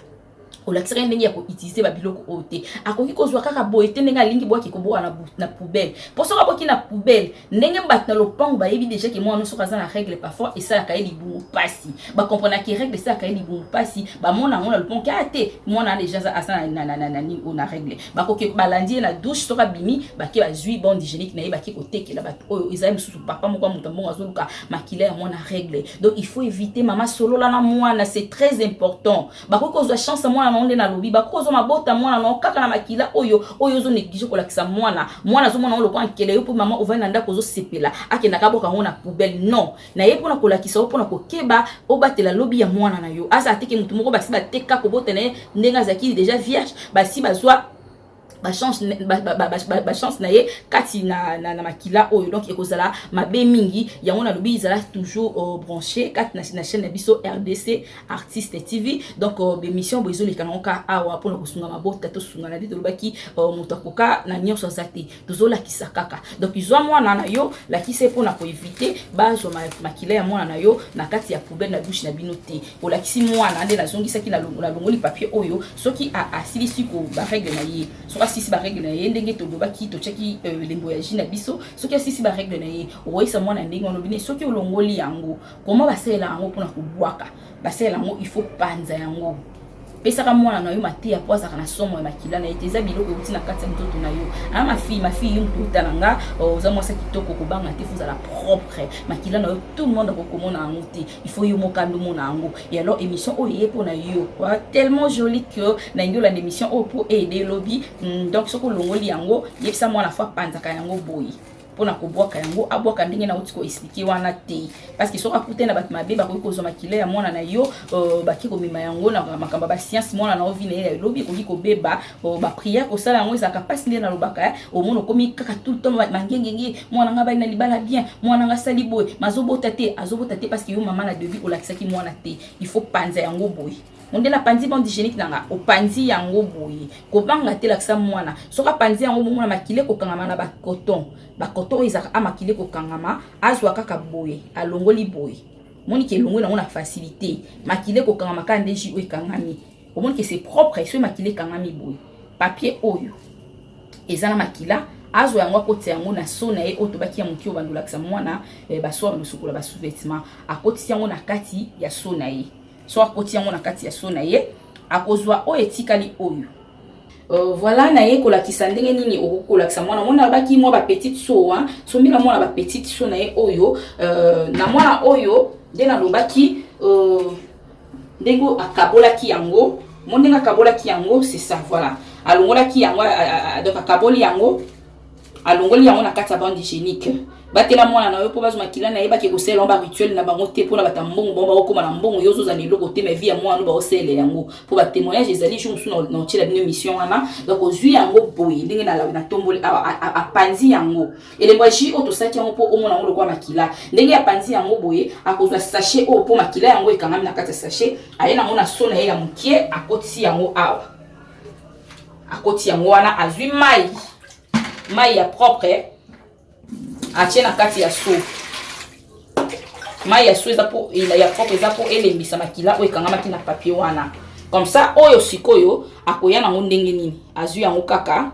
olakisaka ndenge ya koutiliser babiloko oyo te akoki kozwa kaka boye te ndenge alingi bwaki koboka na poubelle po soka boki na poubelle ndenge mbati na lopango bayebi déjà ke mwana soka aza na règle parfois esalaka ye libumu mpasi bakomprena ke règle esalaka ye libumu mpasi bamona yango na lopango ke te mwana déjà aza na règle bakoki balandi ye na douche soka bimi bake bazwi bonde hygiénique na ye bake kotekela bato oyo ezali mosusu papa moko ya moto mbongo azoluka makila ya mwana règle donc il faut éviter mama solola na mwana c'est très important bakoki kozwa chance mwana onde na lobi bakozo mabota mwana no kaka na makila oyo zo néglige ko lakisa mwana zo mwana lo nkele yo po mama ovana ndako zo sepela akenda kaboka ngona poubelle non na ye pona ko lakisa pona ko keba obatela lobi ya mwana na yo asa ateke mutu moko basi bateka ko bota na ndenga zaki déjà vierge basi bazwa ba chance na ye kati na makila oyo donc ekozala mabe mingi yango na lobi izala toujours branché kati na chaîne na biso RDC Artiste TV donc émission bozo le kanoka awa pona kosunga mabota to sunga na ditolo baki moto akoka na nyonso zate tozola kisakaka donc izwa mwana na yo la kise pona ko éviter bazo makila ya mwana na yo na kati ya poubelle na douche na binote ola kisi mwana ande na zongisa ki na longoli papier oyo soki asili siko ba règle na ye sisi ba règle na ye ndenge to baki to cheki lembo ya jina biso soki sisi ba règle na ye oisa mwana ndenge olobine soki olongoli yango comment basela yango pona kubwaka basela yango il faut panza yango pesaka mwana na yo matia poza kana somo ya makila na eteza biloko uti na kati ya mtoto na yo ama mafi yo mtuta nanga oza mwasa kitoko kubanga te fuzala propre makila na yo tout le monde akokomona yango te il faut yo mokando mona yango et alors émission oyo pona yo tellement jolie que na ndola l'émission o pour aider lobby donc soko longoli yango yebisa mwana fois panzaka yango boyi pona kobwaka yango abwaka ndenge na utiko expliquer wana te parce que soka kutena bat mabe ba ko kozoma kile ya mwana na yo baki ko mima yango na makamba ba science mwana na ovine ya lobi ko liko beba ba prière ko sala yango ezaka pasi ndena lobaka o mono komi kaka tout le temps mangengenge mwana nga bali na libala bien mwana nga sali boy azobota te parce que yo mama na devis o lakisaki mwana te il faut panza yango boy onde na panzi bonde hygiénique nanga o panzi yango boye ko banga te lakisa mwana soka panzi yango mwana makile ko kangama na ba coton izaka amakile ko kangama azwa kaka boye alongoli boye moni ke longo na facilité makile ko kangama ka ndeji o kangami o moni ke c'est propre so makile kangami boye papier oyo ezana makila azwa yango akoti yango na sona e otobaki ya mukio bandula kisa mwana baso ba sukula ba sous-vêtements akoti yango na kati ya sona e so akoti yango na kati ya sona ye akozwa o etikali oyo voilà na ye kolakisa ndenge nini okolakisa mwana baki mwa ba petite so so mbila mwana ba petite so na ye oyo na mwana oyo ndena lobaki ndengo akabolaki yango mondenga akabolaki yango c'est ça voilà alongolaki yango donc akaboli yango alongoli yango na kati ya bande hygiénique batela mwana na yo po bazo makila na yeba ke ko sela ba rituel na bango te pona batambongo bon ba okoma na mbongo yo zoza ni loko te mais vie ya mwana ba osele yango po ba témoignage ezali jour musu na tela bino mission wana donc ozui yango boye ndenge na tomboli a panzi yango elembo ji oto saki yango po omona yango lokwa makila ndenge ya panzi yango boye akozwa sachet o po makila yango ekangami na kati ya sachet ayena mona sona ya mukie akoti yango awa akoti yango wana azui mai ya propre atie na kati ya so mai ya so eza po ya propre eza po elembisa makila o ekangamaki na papier wana comme ça oyo sikoyo akoya nango ndenge nini azui yango kaka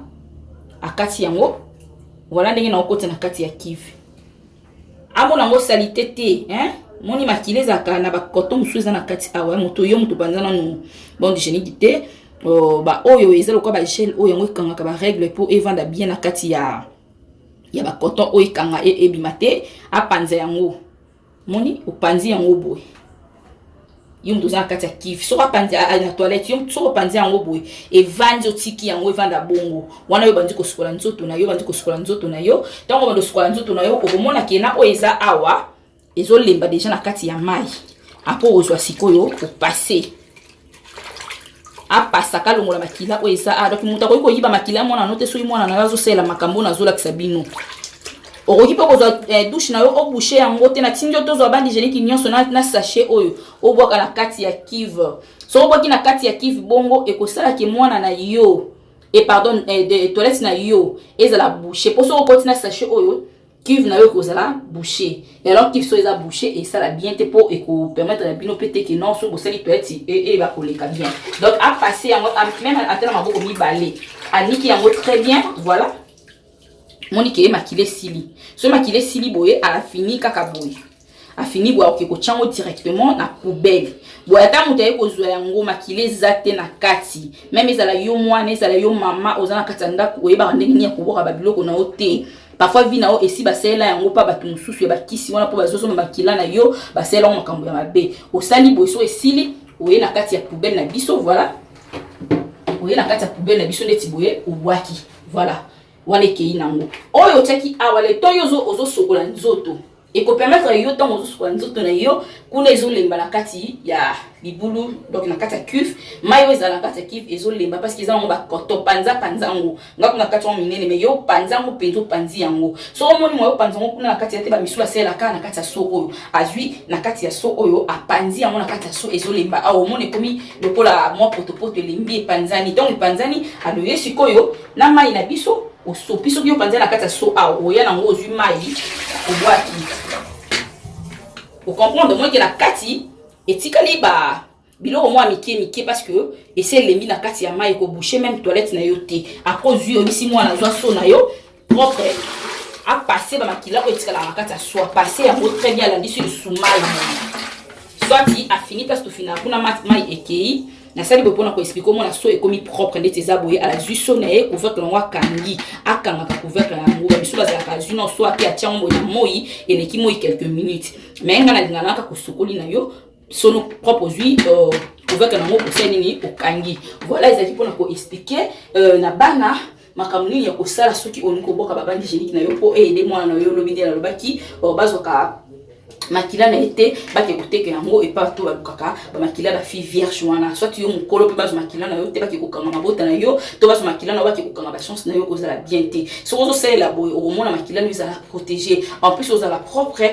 akati yango voilà ndenge na okoti na kati ya kive amona ngo salité te moni makila ezaka na ba coton musu eza na kati awa moto yo moto banzana no bon hygiénique te ba oyo eza lokwa ba gel oyo yango ekangaka ba règle pour evanda bien na kati ya ba coton oyo ekanga ebimate apanza yango moni opanzi yango boye yo mto za kati ya kive so apanzi na toilette yo so opanzi yango boye evandi otiki yango evanda bongo wana yo bandi ko sukola nzoto na yo bandi ko sukola nzoto na yo tango bandi sukola nzoto na yo okomona kena o eza awa ezolemba déjà na kati ya mai apo ozwa sikoyo opase apasa kalongola makila o eza donc muta ko yiba makila mona note so imona na lazo sela makambo na zola kisabino okoki pe kozwa douche na yo oboucher yango te na tindio tozwa bandi hygiénique nyonso na sachet oyo obwaka na kati ya kive so obwaki na kati ya kive bongo ekosala ke mwana na yo pardon de toilette na yo ezala boucher po so okoti na sachet oyo kive na yo kozala boucher et alors kive so eza boucher et ça la bien te po eko permettre la bino pété que non so bosali toilette et va koleka bien donc à passer yango même atela maboko mibale aniki yango très bien voilà monique makile sili so makile sili boye à la fini kaka boye a fini boye ok ko chango directement na poubelle boye ata mutaye ko zwa yango makile zate na kati même ezala yo mwana ezala yo mama ozana katanda ko yeba ndenge ni ya koboka babiloko na ote parfois vi na o esi basela yango pa batu mususu ya bakisi wana po bazoso makila na yo basela o makambo ya mabe osali boye so esili oye na kati ya poubelle na biso voilà oye na kati ya poubelle na biso ndeti boye obwaki voilà wale kei nango oyo teki awale to yozo ozo sokola nzoto eko permettre yo to ozo sokola nzoto na yo kuna ezo lemba na kati ya libulu donc na kati ya cuve mayo ezala na kati ya cuve ezo lemba parce que ezango ba koto panza ngo ngako na kati ya minene mais yo panza ngo penzo panzi yango so omoni mo yo panza ngo kuna na kati ya te ba misula sela ka na kati ya so oyo azui na kati ya so oyo apanzi yango na kati ya so ezo lemba awo moni komi lokola mo potopoto lembi panzani donc panzani aloye sikoyo na mai na biso oso piso bio panza na kati ya so awo oya nango ozui mai obwaki o comprendre moi que na kati etikali ba biloko mwa mike parce que essaie lembi na kati ya mai ko boucher même toilette na yo te après zui obisi mwa na zwa so na yo propre a passer ba makila ko etikala na kati ya so passer yango très bien la ndisu sous mai soit il a fini parce que finalement kuna mai ekei na sali bopona ko expliquer comment la so ekomi propre ndete zaboye à la zui so na ye couvercle ngwa kangi akanga ka couvercle na ngo biso bazala ka zui no so ati atia ngo ya moi eleki moi quelques minutes mais ngana lingana ka kusukuli na yo sono propre zui couvercle na ngo koseni ni okangi voilà ezaki pona ko expliquer na bana makamuni ya kosala soki oniko boka babandi hygiénique na yo po aider mwana na yo lobinde la lobaki bazoka makila na été ba ke koteka yango et pas to ba kaka ba makila ba fille vierge wana soit yo mukolo pe ba makila na yo te ba ke kokanga mabota na yo to ba makila na ba ke kokanga ba chance na yo ko za la bien te so ko sala la boy au moins makila no za protéger en plus aux la propre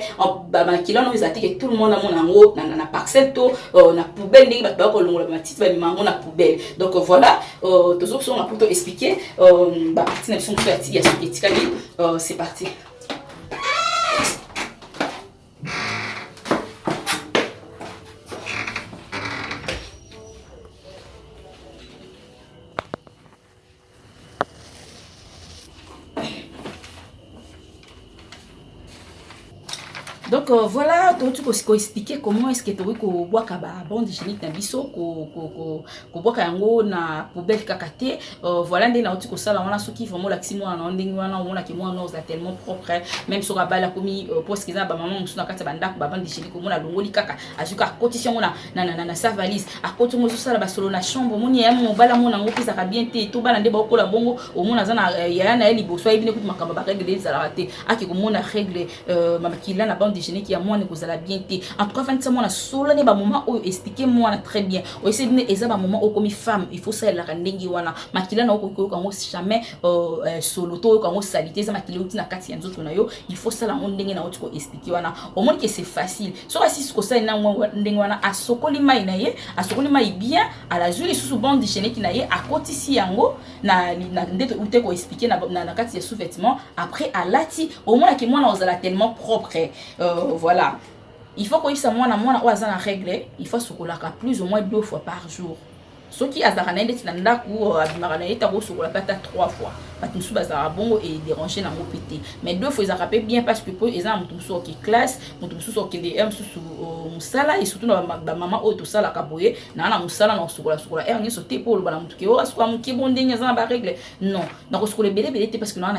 ba makila no za te que tout le monde a mon ango na parcelle to na poubelle ni ba ko longola ba petite ba mango na poubelle donc voilà to so on a pour te expliquer ba partie na son créative ya etikali c'est parti. Donc voilà, tu peux expliquer comment est-ce que tu peux boire kaba bande hygiénique na biso ko boire yango na poubelle kakate. Voilà ndé na tu ko sala wana soki vraiment l'axi moi na ndingi wana on a ki moi nos tellement propre même sur bala komi poste que za ba maman musu na kata banda ko ba bande hygiénique ko mona longoli kaka azuka cotition mona na sa valise a côté mo sala ba solo na chambre moni ya mo bala mona ngo pisa ka bien te to bala ndé ba ko la bongo au mona za na ya na eli boso ibine ko makamba ba règle za la te aki ko mona règle mama kila na bande hygiénique ya moi ne ko za la bien te en tout cas fin de ça mona solo ne ba moment o expliquer moi très bien o essayer de eza ba moment o comme femme il faut ça la ndingi wana makila na ko ko jamais solo to ko salité za makila uti na kati ya nzoto na yo il faut ça la ndingi na ko expliquer wana au moins que c'est facile so si ko ça na ndingi wana asokoli mai na ye asokoli mai bien à la jolie sous bande hygiénique na ye à côté si yango na ndete ute ko expliquer na kati ya sous-vêtements après à lati au moins que moi na ozala tellement propre voilà. Il faut que ça moi na oza na règle il faut sokolaka plus ou moins 2 fois par jour. Ce qui a zarana ndeti na ndaku abimarana eta ko sokola pata 3 fois. Batusu bazara bongo et déranger na mopété. Mais 2 fois ils rappellent bien parce que pour exemple mutusu qui classe, mutusu qui de mutusu musala et surtout na maman o to sala kaboye na musala na sokola ngi sauter pour le bala mutuke o asko amuki bondenge za ba règle. Non. Na ko sokola belé parce que na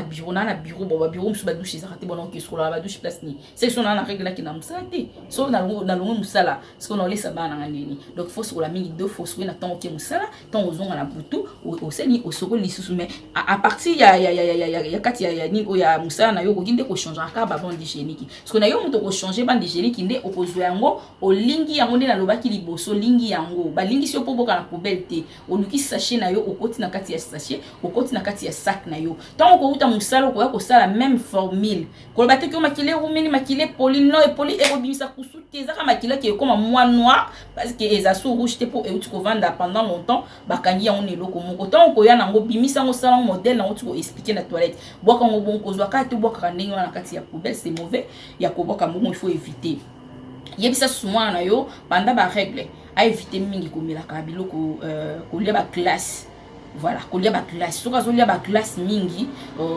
bureau bon bureau musu ba douche za raté bon ki sokola ba douche place ni. C'est son na règle là qui na musala te. So na longo musala. Ce qu'on laisse ba na ngani. Donc faut sokola mingi 2 fois sokola na temps ki musala, temps ozonga na butu au seni au sokola lisusu mais à partir ya kati ya ni o ya musala na yo ko kinde ko changer ka ba bande hygiénique parce que na yo muto ko changer bande hygiénique nde opozwa yango o lingi yango nde na lobaki liboso lingi yango ba lingi si opoboka na poubelle te o luki sachet na yo o koti na kati ya sachet o koti na kati ya sac na yo tant ko uta musala ko ya ko sala même formule ko ba te ko makile rumeli makile poli no et poli e robimisa kusute za ka makile ki comme moi noir parce que eza so rouge te pour e uti ko vendre pendant longtemps ba kangi yango ne loko moko tant ko ya nango bimisa ngo sala modèle na uti ko expliquer na toilette boka ngo bon ko zwa ka te boka ndenge na kati ya poubelle c'est mauvais ya ko boka mbongo il faut éviter yebisa souvent na yo banda ba règle a éviter mingi ko melaka biloko ko lia ba glace voilà ko lia ba glace so ka zo lia ba glace mingi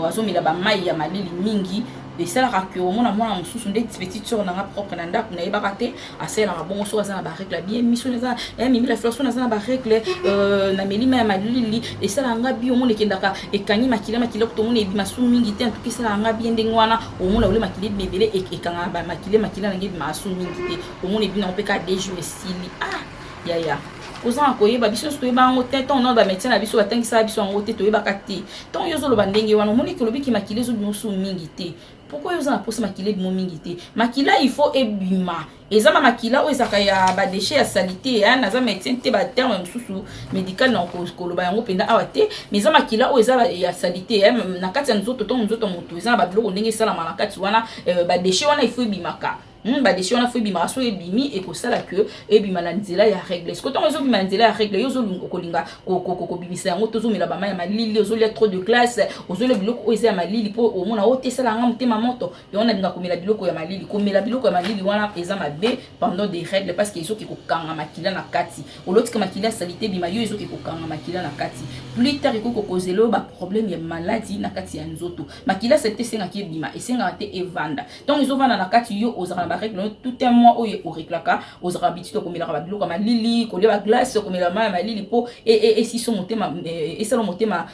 azo mela ba mai ya malili mingi et ça la que au moins moi mususu nde petite sœur na propre na ndako na yebaka te asela na bongo so za na ba règle bien mission za mimi la fleur so na za na ba règle na melima ya malili et ça la nga bi au monde kendaka e kanyi makila ko to monde e bima su mingi te en tout cas ça la nga bien ndenge wana au monde ole makile bebele e kanga ba makila na ngi bima su mingi te au monde e bina on peut ka déjouer sili ya ozan ko yeba biso to yeba ngo te ton no ba médecin na biso batangisa biso ngo te to yeba ka te ton yozo lo bandenge wana moni ke lobi ki makile zo binosu mingi te pourquoi yozo na posa makile bimo mingi te makila il faut ebima ezama makila o ezaka ya ba déchets ya salité ya na za médecin te ba terme mususu médical na ko lo ba yango penda awa te mais ezama makila o ezala ya salité ya na kati ya nzoto moto ezana ba biloko ndenge sala na kati wana ba déchets wana il faut ebimaka ba déchets wana faut ebima so ebimi e ko sala que ebima na nzela ya règle est-ce que ton zo bima na nzela ya règle yo zo lungo ko linga ko bimisa yango tozo mela ba ya malili ozo lia trop de classe ozo le biloko o eza ya malili po o mona o tesala nga mutema moto yo na linga ko mela biloko ya malili ko mela biloko ya malili wana eza mabe pendant des règles parce que iso ki ko kanga makila na kati o loti ka makila salité bima yo iso ki ko kanga makila na kati plus tard ko kozelo ba problème ya maladie na kati ya nzoto makila salité senga ki bima esenga te evanda donc iso vana na kati yo ozara règle tout un mois au réclaka aux habitudes comme la rabilo comme lili comme la glace comme la ma lili po et si son monter ma et ça monter ma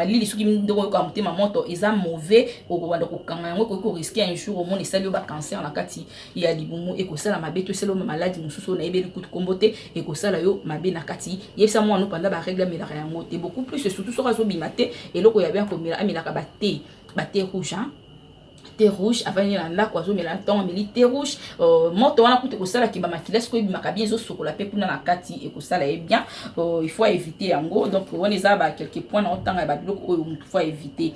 lili ce qui me doit comme monter ma moto et ça mauvais au rwanda ko kanga ko risquer un jour au monde ça ba cancer na kati ya libumu et ko ça la mabeto c'est le maladie mususu na ebeli kutu kombote et ko ça la yo mabe na kati yesa moi no panda ba règle mais la rien moté beaucoup plus surtout sur razo bimate et loko ya bien comme la amila ka ba thé rouge thé rouge avant y en a quoi zo mela temps meli thé rouge moto wana kuté ko sala ki ba makilas ko bimaka bien zo sokola pe puna na kati et ko sala e bien il faut éviter yango donc on les a ba quelques points na otanga ba biloko il faut éviter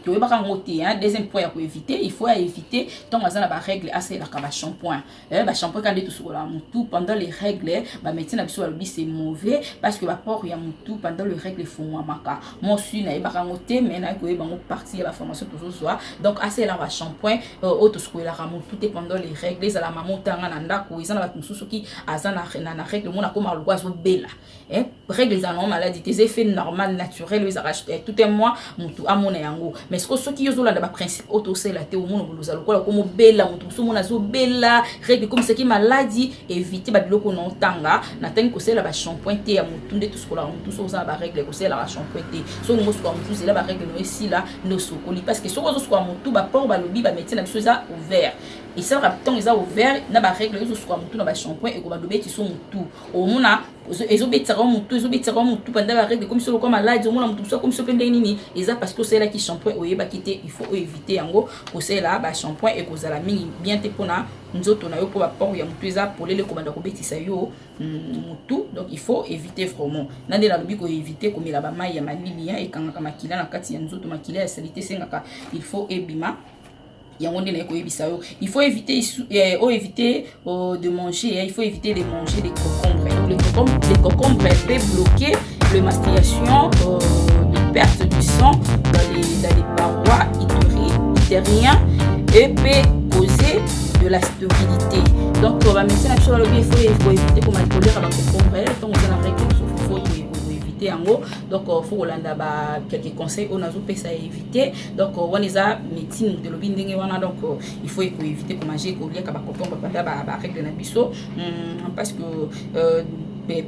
to yeba ka ngote hein deuxième point ya ko éviter il faut éviter tant azana ba règle assez la ka ba shampoing ba shampoing quand tout sokola mutu pendant les règles ba médecin na biso alobi c'est mauvais parce que ba port ya mutu pendant les règles font maka mo su na yeba ka ngote mais na ko yeba ngo partie ya la formation toujours soit donc assez la ba shampoing auto square ramu tout est pendant les règles les ala maman tanga na ndako izana ba mususu ki azana na règle mona ko maluko azo bela règles en maladie tes effets normal naturel les arrache tout un mois mutu amona yango mais ce que ceux qui ont ba principe auto c'est la te au monde boluza lokola comme bella mutu so mona zo bella règle comme ce qui maladie éviter ba biloko non tanga na tangi ko c'est la ba shampoing te ya mutu nde tout ce ko la mutu so za ba règle ko c'est la ba shampoing te so ngo so mutu c'est la ba règle no ici là no sokoli parce que so ko so mutu ba port ba lobi ba médecin na biso za ouvert et ça rapidement ils a ouvert na ba règle so so mutu na ba shampoing et ko ba lobi ti so mutu au mona ezobetaka mutu pendant la règle comme sur comme malade omona mutu so comme so pende nini eza parce que c'est là qui shampoing oyeba kité il faut éviter yango ko c'est là ba shampoing et kozala mingi bien te pona nzoto na yo po ba port ya mutu eza polele ko banda ko betisa yo mutu donc il faut éviter vraiment nande na lobi ko éviter ko mela ba mai ya malili et kanga makila na kati ya nzoto makila ya salité sengaka il faut ebima. Il faut éviter de manger, il faut éviter de manger des cocombres. Les cocombres peuvent bloquer la mastication, les pertes du sang dans les parois utériennes et peut causer de la stérilité. Donc, on va mettre il faut éviter comme alcoolique à la concombre. Donc, on a règle donc faut Hollanda ba quelques conseils on a zo pesa éviter donc on les a médecine de l'obindenge wana donc il faut éviter de manger ko liaka ba concombre ba règle na biso parce que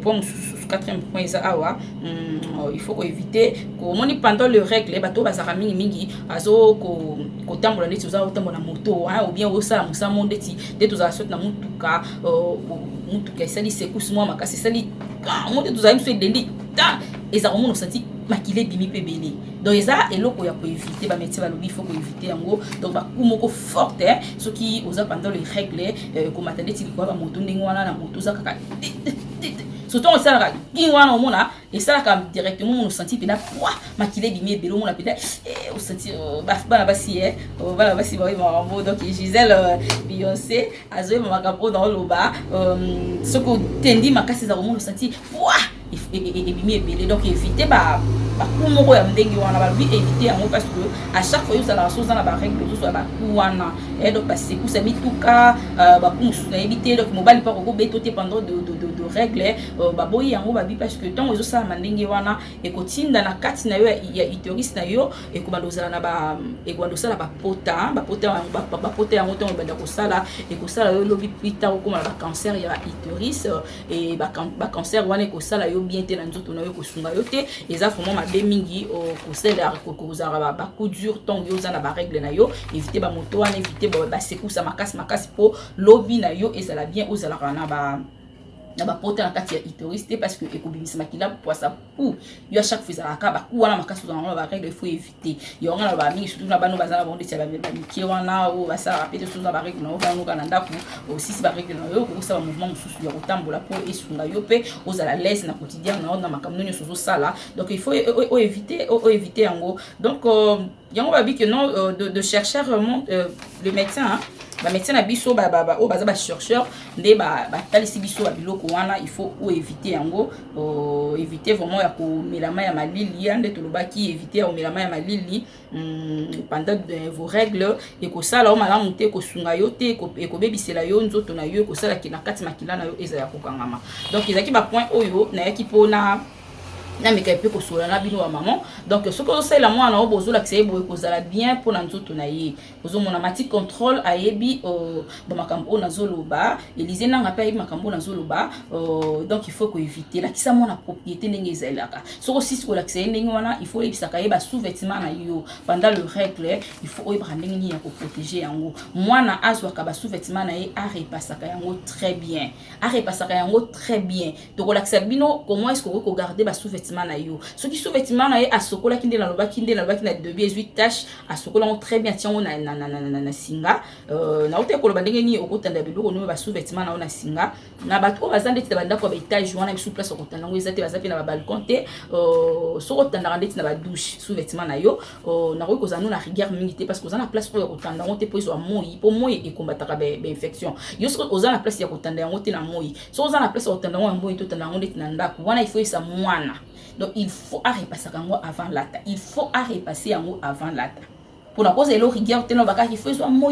pour sous quatrième point il faut éviter que pendant le règle bato bazara mingi azo ko tambola ndeti uza utambola moto ou bien osala musa mondeti ndeti uza sot na mutuka mutuka sali secousse moi makasi sali monte tuza mso dendi ta eza komo no senti makile bimi pe belé donc eza eloko ya ko éviter ba médecin ba lobi il faut ko éviter yango donc ba kumoko forte ce qui oza pendant les règles ko matande ti ko ba moto ndenge wana na moto za kaka surtout on sala ki wana omona et ça là directement on senti pena quoi makile bimi belé on appelle on senti bana basi voilà basi ba mambo donc Gisèle Beyoncé azoe makapo dans le bas ce que tendi makasi za on senti quoi et bimi belé donc éviter ba kumoko ya ndenge wana ba lui éviter yango parce que à chaque fois ça la chose dans la règle tout soit ba kuwana et donc passer ku sa mituka ba kumu na éviter donc mobile pas ko betote pendant de règles ba boyi yango ba bi parce que tant ozo ça mandenge wana et ko tinda na kati na yo ya utérus na yo et ko bandozala na ba et ko bandosala ba pota yango tant ba ko sala et ko sala yo lobi pita ko ma ba cancer ya utérus et ba cancer wana ko sala yo bien te na nzoto na yo ko sunga yo te eza vraiment mabe mingi ko sala ko zara ba coup dur tant yo za na ba règle na yo éviter ba moto wana éviter ba secousse makasi po lobby na yo et ça la bien aux ala na ba na ba porter na kati ya utérus parce que ekobimisa makila pour ça pour yo à chaque fois ça ka ba ku wana makasi za na ba règle il faut éviter yo ngala ba mingi surtout na bano bazala bonde tia ba miki wana o ba ça rapide sur na ba règle na o ba nuka na ndaku aussi ba règle na yo ko ça ba mouvement mususu ya kotambola pour esunga yo pe aux ala l'aise na quotidien na makamno nyo sozo sala donc il faut éviter yango donc yango ba bi que non de chercher vraiment le médecin ba médecin na biso ba o baza ba chercheur nde ba talisi biso ba biloko wana il faut éviter yango éviter vraiment ya ko melama ya malili nde to lobaki éviter ya melama ya malili pendant vos règles et ko sala o malamu te ko sunga yo te ko bebisela yo nzoto na yo ko sala ki na kati makila na yo eza ya kokangama donc ezaki ba point oyo na yaki pona na meka pe ko sola na bino wa maman donc ce que c'est la moi na obozo la kse boye ko zala bien pour na nzoto na ye ozo mona mati contrôle ayebi ba makambo na zoloba Élysée na nga pa makambo na zoloba donc il faut ko éviter la kisa mona propriété ndenge ezalaka so ko sisi ko la kse ndenge wana il faut ebisaka yeba sous-vêtement na yo pendant le règle il faut oyeba ndenge ni ya ko protéger yango mwana azwa ka ba sous-vêtement na ye a repasaka yango très bien to ko la ksa bino comment est-ce ko garder ba sous-vêtement na yo ce qui sous-vêtement na ye a sokola kinde na lobaki na de biais 8 taches a sokola très bien tiens on na singa na ote ko loba ndenge ni okotanda biloko no ba sous-vêtement na singa na bato bazande ti banda ko ba étage wana biso place okotanda ngo ezate bazapi na ba balcon te so kotanda ndeti na ba douche sous-vêtement na yo na ko kozana na rigueur mingi te parce que ozana place ko okotanda ngo te po zo moi po moi e combataka ba infection yo so ozana place ya kotanda ngo te na moi so ozana place okotanda ngo moi to tanda ngo ndeti na ndako wana il faut esa mwana. Donc il faut repasser avant l'ata. Pour la cause de l'eau rigueur tellement baka il faut moi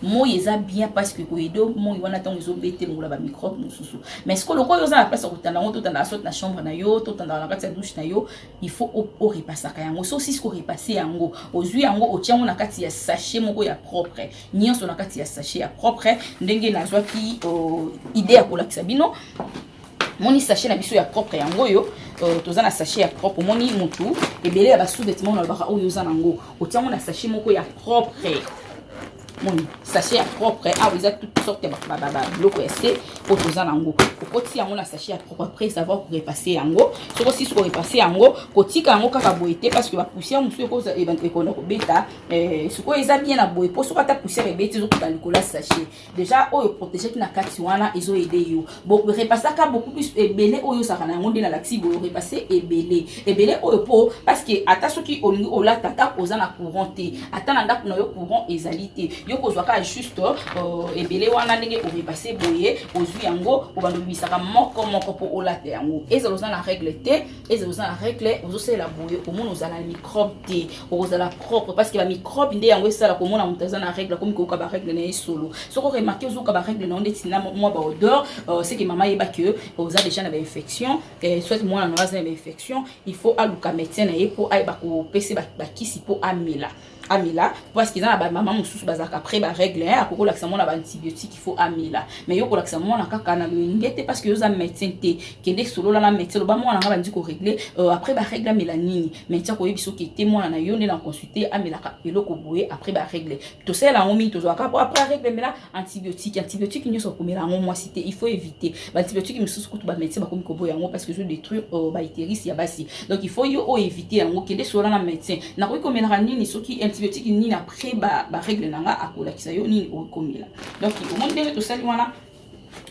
moi eza bien parce que koyedo moi wana tango ezo bete ngola ba microbe mususu mais ce que le koyo za la place okutana ngo totanda sorte na chambre na yo totanda na kati ya douche na yo il faut o repasser yango so si ko repasser yango ozui yango otiango na kati ya sachet moko ya propre nyonso na kati ya sachet ya propre ndenge nazwa ki idée ya kolakisa bino moni sachet na biso ya propre yango yo toza na sachet ya propre moni mutu ebele ya basu vêtements na baka oyo za nango otiango na sachet moko ya propre moni sachet ya propre vous avez toutes sortes de blocs ese pour toza nango okoti yango na sachet ya propre après savoir pour repasser yango soko si ko repasser yango kotika yango kaka boité parce que ba poussière musu ko za ekona ko beta soko eza bien na boé pour soko ta poussière ebeti zo ko likola sachet déjà oyo protéger na kati wana ezo aider yo bon repasser ka beaucoup plus ebele oyo sa kana yango ndina laxi bo repasser ebele oyo po parce que ata soki olingi olata ta oza na courant te ata na ndako na yo courant ezalité yo kozwaka juste ebele wana ndenge o repasser boye ozwi yango obandobisaka moko po olate yango ezaloza na règle te ezaloza na règle ozosela boye komona ozala na microbe te ozala propre parce que ba microbe nde yango esala komona mutaza na règle comme koka ba règle na solo soko remarquer ozoka ba règle na ndeti na moi ba odeur c'est que maman yeba que oza déjà na ba infection soit moi na oza na ba infection il faut aluka médecin na yepo ay ba ko pese ba kisi po amela parce que na ba maman mususu bazaka après ba règle akoko lakisa mona ba antibiotique il faut amela mais yo ko lakisa mona kaka na ngete parce que yo za médecin te kende solo la médecin lo ba mona nga bandi ko régler après ba règle melanine médecin ko yebiso ki te mona na yo ne na consulter amela ka eloko boye après ba règle to sela ngomi to zo après règle mela antibiotique nyo so komela ngo moi cité il faut éviter ba antibiotique mususu ko to ba médecin ba komi ko boya ngo parce que je détruire ba utérus ya basi donc il faut yo éviter ngo kende solo na médecin na ko komela nini soki antibiotique nini après ba règle nanga akola kisayo nini okomela donc au monde de to sali wana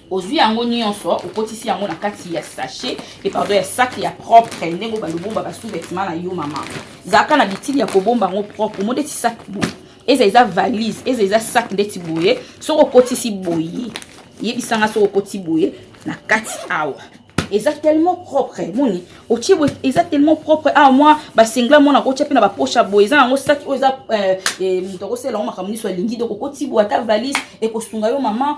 ozwi yango nyonso okotisi yango na kati ya sachet et pardon ya sac ya propre ndengo ba lobomba ba sous-vêtements na yo mama zaka na bitili ya kobomba ngo propre monde ti sac bo eza valise eza sac ndeti boye so okotisi boye yebisanga so okoti boye na kati awa eza tellement propre moni ochibo eza tellement propre moi ba singla mona ko tchepe na ba poche boye eza ngo sac oza mutoko sela ngo makamuni so lingi donc okoti bo ata valise e ko sunga yo mama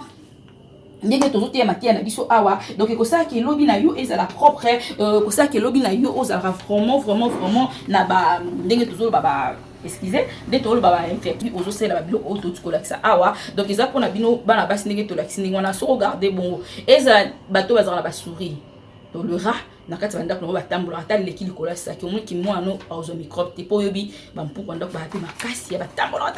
ndenge tozote ya matia na biso awa donc ekosala ke lobi na yo ezala propre ekosala ke lobi na yo ozala vraiment na ba ndenge tozoloba ba excusez de tolo baba infecté ozosela ba biloko auto tukolakisa awa donc eza pona bino bana basi ndenge tolakisi ndenge wana so regarder bongo eza bato bazala ba souris donc le rat na kati banda ko batambola ata leki likola saki omo ki mwana ozo microbe te po yobi ba mpuko ndako ba pe makasi ya batambola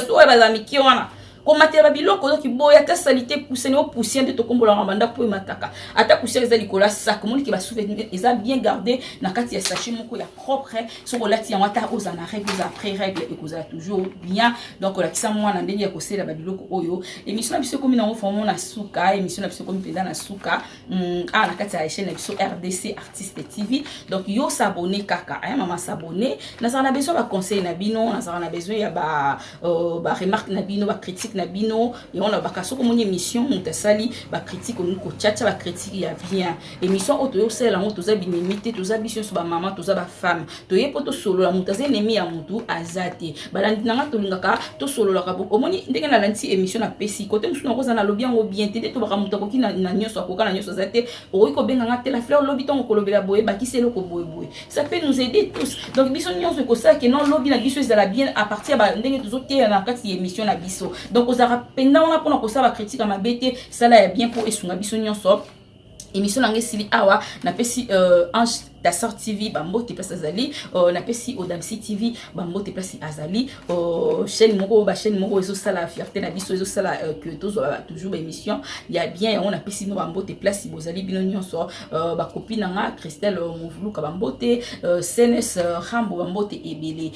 so ya bazamiki wana komate ba biloko donc boya ta salité poussene au poussière de to kombola banda po mataka ata poussière eza likola sac moni ki ba souvenir eza bien gardé na kati ya sachet moko ya propre so ko lati yango ata oza na règle après règle et kozala toujours bien donc la kisa mwana ndenge ya kosela ba biloko oyo émission na biso komi na format na suka émission na biso komi penda na suka na kati ya chaîne na biso RDC Artiste TV donc yo s'abonner kaka maman s'abonner na ça na besoin ba conseil na bino na ça na besoin ya ba remarque na bino ba critique na bino et on a bakaso comme une émission mutasali ba critique on ko tchatcha ba critique ya bien émission auto yo sela on toza binimité toza biso so ba maman toza ba femme to yepo to solo la mutaze nemi ya mutu azate balandi nanga to lingaka to solo la ka omoni ndenge na lanti émission na pesi côté musu na koza na lobby ngo bien te to baka mutu ko kina na nyoso akoka na nyoso azate o ko benga ngate la fleur lobby to ko lobela boye ba kiselo ko boye ça peut nous aider tous donc biso nyoso ko ça que non lobby na biso ezala bien à partir ba ndenge tozote na kati émission na biso donc ozara pendant on a pour ça va critique à ma bête ça là est bien pour esunga biso nyonso émission na ngesili awa na pesi Ange Dassor TV bambo te place azali na pesi Odamsi TV bambo te place azali chaîne moko ba chaîne moko ezo sala fierté na biso ezo sala que toujours ba émission il y a bien on a pesi no bambo te place bozali bino nyonso ba copine nga Christelle Mvuluka bambo te CNS Rambo bambo te ebele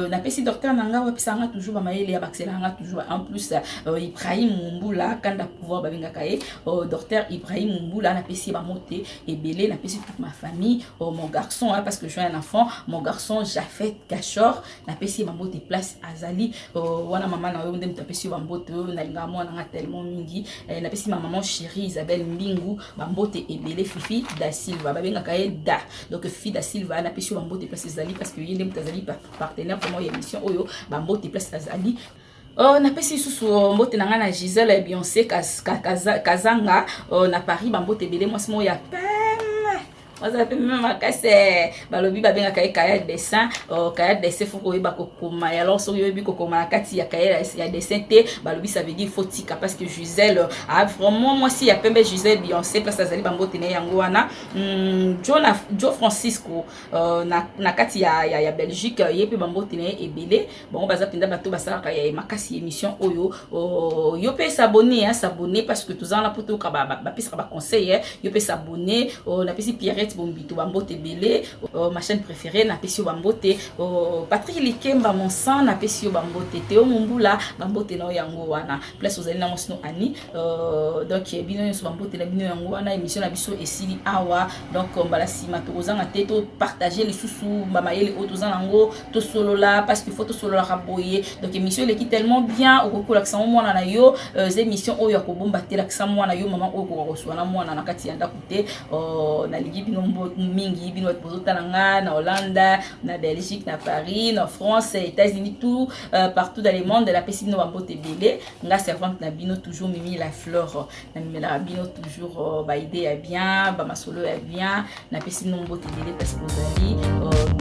na pesi docteur nanga wa pesa nga toujours ba mayele ya baxela nga toujours en plus Ibrahim Mumbula kanda pouvoir ba benga kae docteur Ibrahim Mumbula na pesi ba moté ebele na pesi toute ma famille mon garçon parce que je suis un enfant mon garçon Jafet Gachor na pesi mambo te place azali wana mama na yo ndem ta pesi mambo te na linga mwana nga tellement mingi na pesi ma maman chérie Isabelle Mbingu mambo te ebele Fifi da Silva ba benga kae da donc Fifi da Silva na pesi mambo te place azali parce que yende mtazali partenaire pour moi émission oyo mambo te place azali Oh, na pesi susu mbote na nga na Gisèle Beyoncé Kazanga na Paris bambote belé moi simo ya oza pe même makase balobi babengaka ye kaya dessin kaya dessin faut koyeba kokoma alors soki oyebi kokoma na kati ya kaya ya dessin te balobi ça veut dire faut tika parce que Gisèle a vraiment moi si ya pembe Gisèle Beyoncé place azali bambote na yango wana Jo Francisco na kati ya Belgique ye pe bambote na ye ebele bon baza penda bato basalaka ya makasi émission oyo yo pe s'abonner parce que tous en la poto ka ba pesa ba conseil yo pe s'abonner na pesi Pierre Bombito bambote belé ma chaîne préférée na pesio bambote Patrick Likemba mon sang na pesio bambote Théo Mumbula bambote na yango wana place aux na mosino ani donc bino so bambote na bino yango wana émission na biso esili awa donc mbala sima to ozanga te to partager les sous mama yele otozanga ngo to solola parce que faut to solola raboyer donc émission elle qui tellement bien au kokola ksa mwana na yo émission oyo akobomba te la ksa mwana yo mama oyo ko koswana mwana na kati ya ndakute na ligi mingi bino bozotala nga na Hollande na Belgique na Paris na France États-Unis tout partout dans le monde la pesi bino bambote belé nga servante na bino toujours mimi la fleur na mimela bino toujours ba idée ya bien ba masolo ya bien na pesi bino mbote belé parce que bozali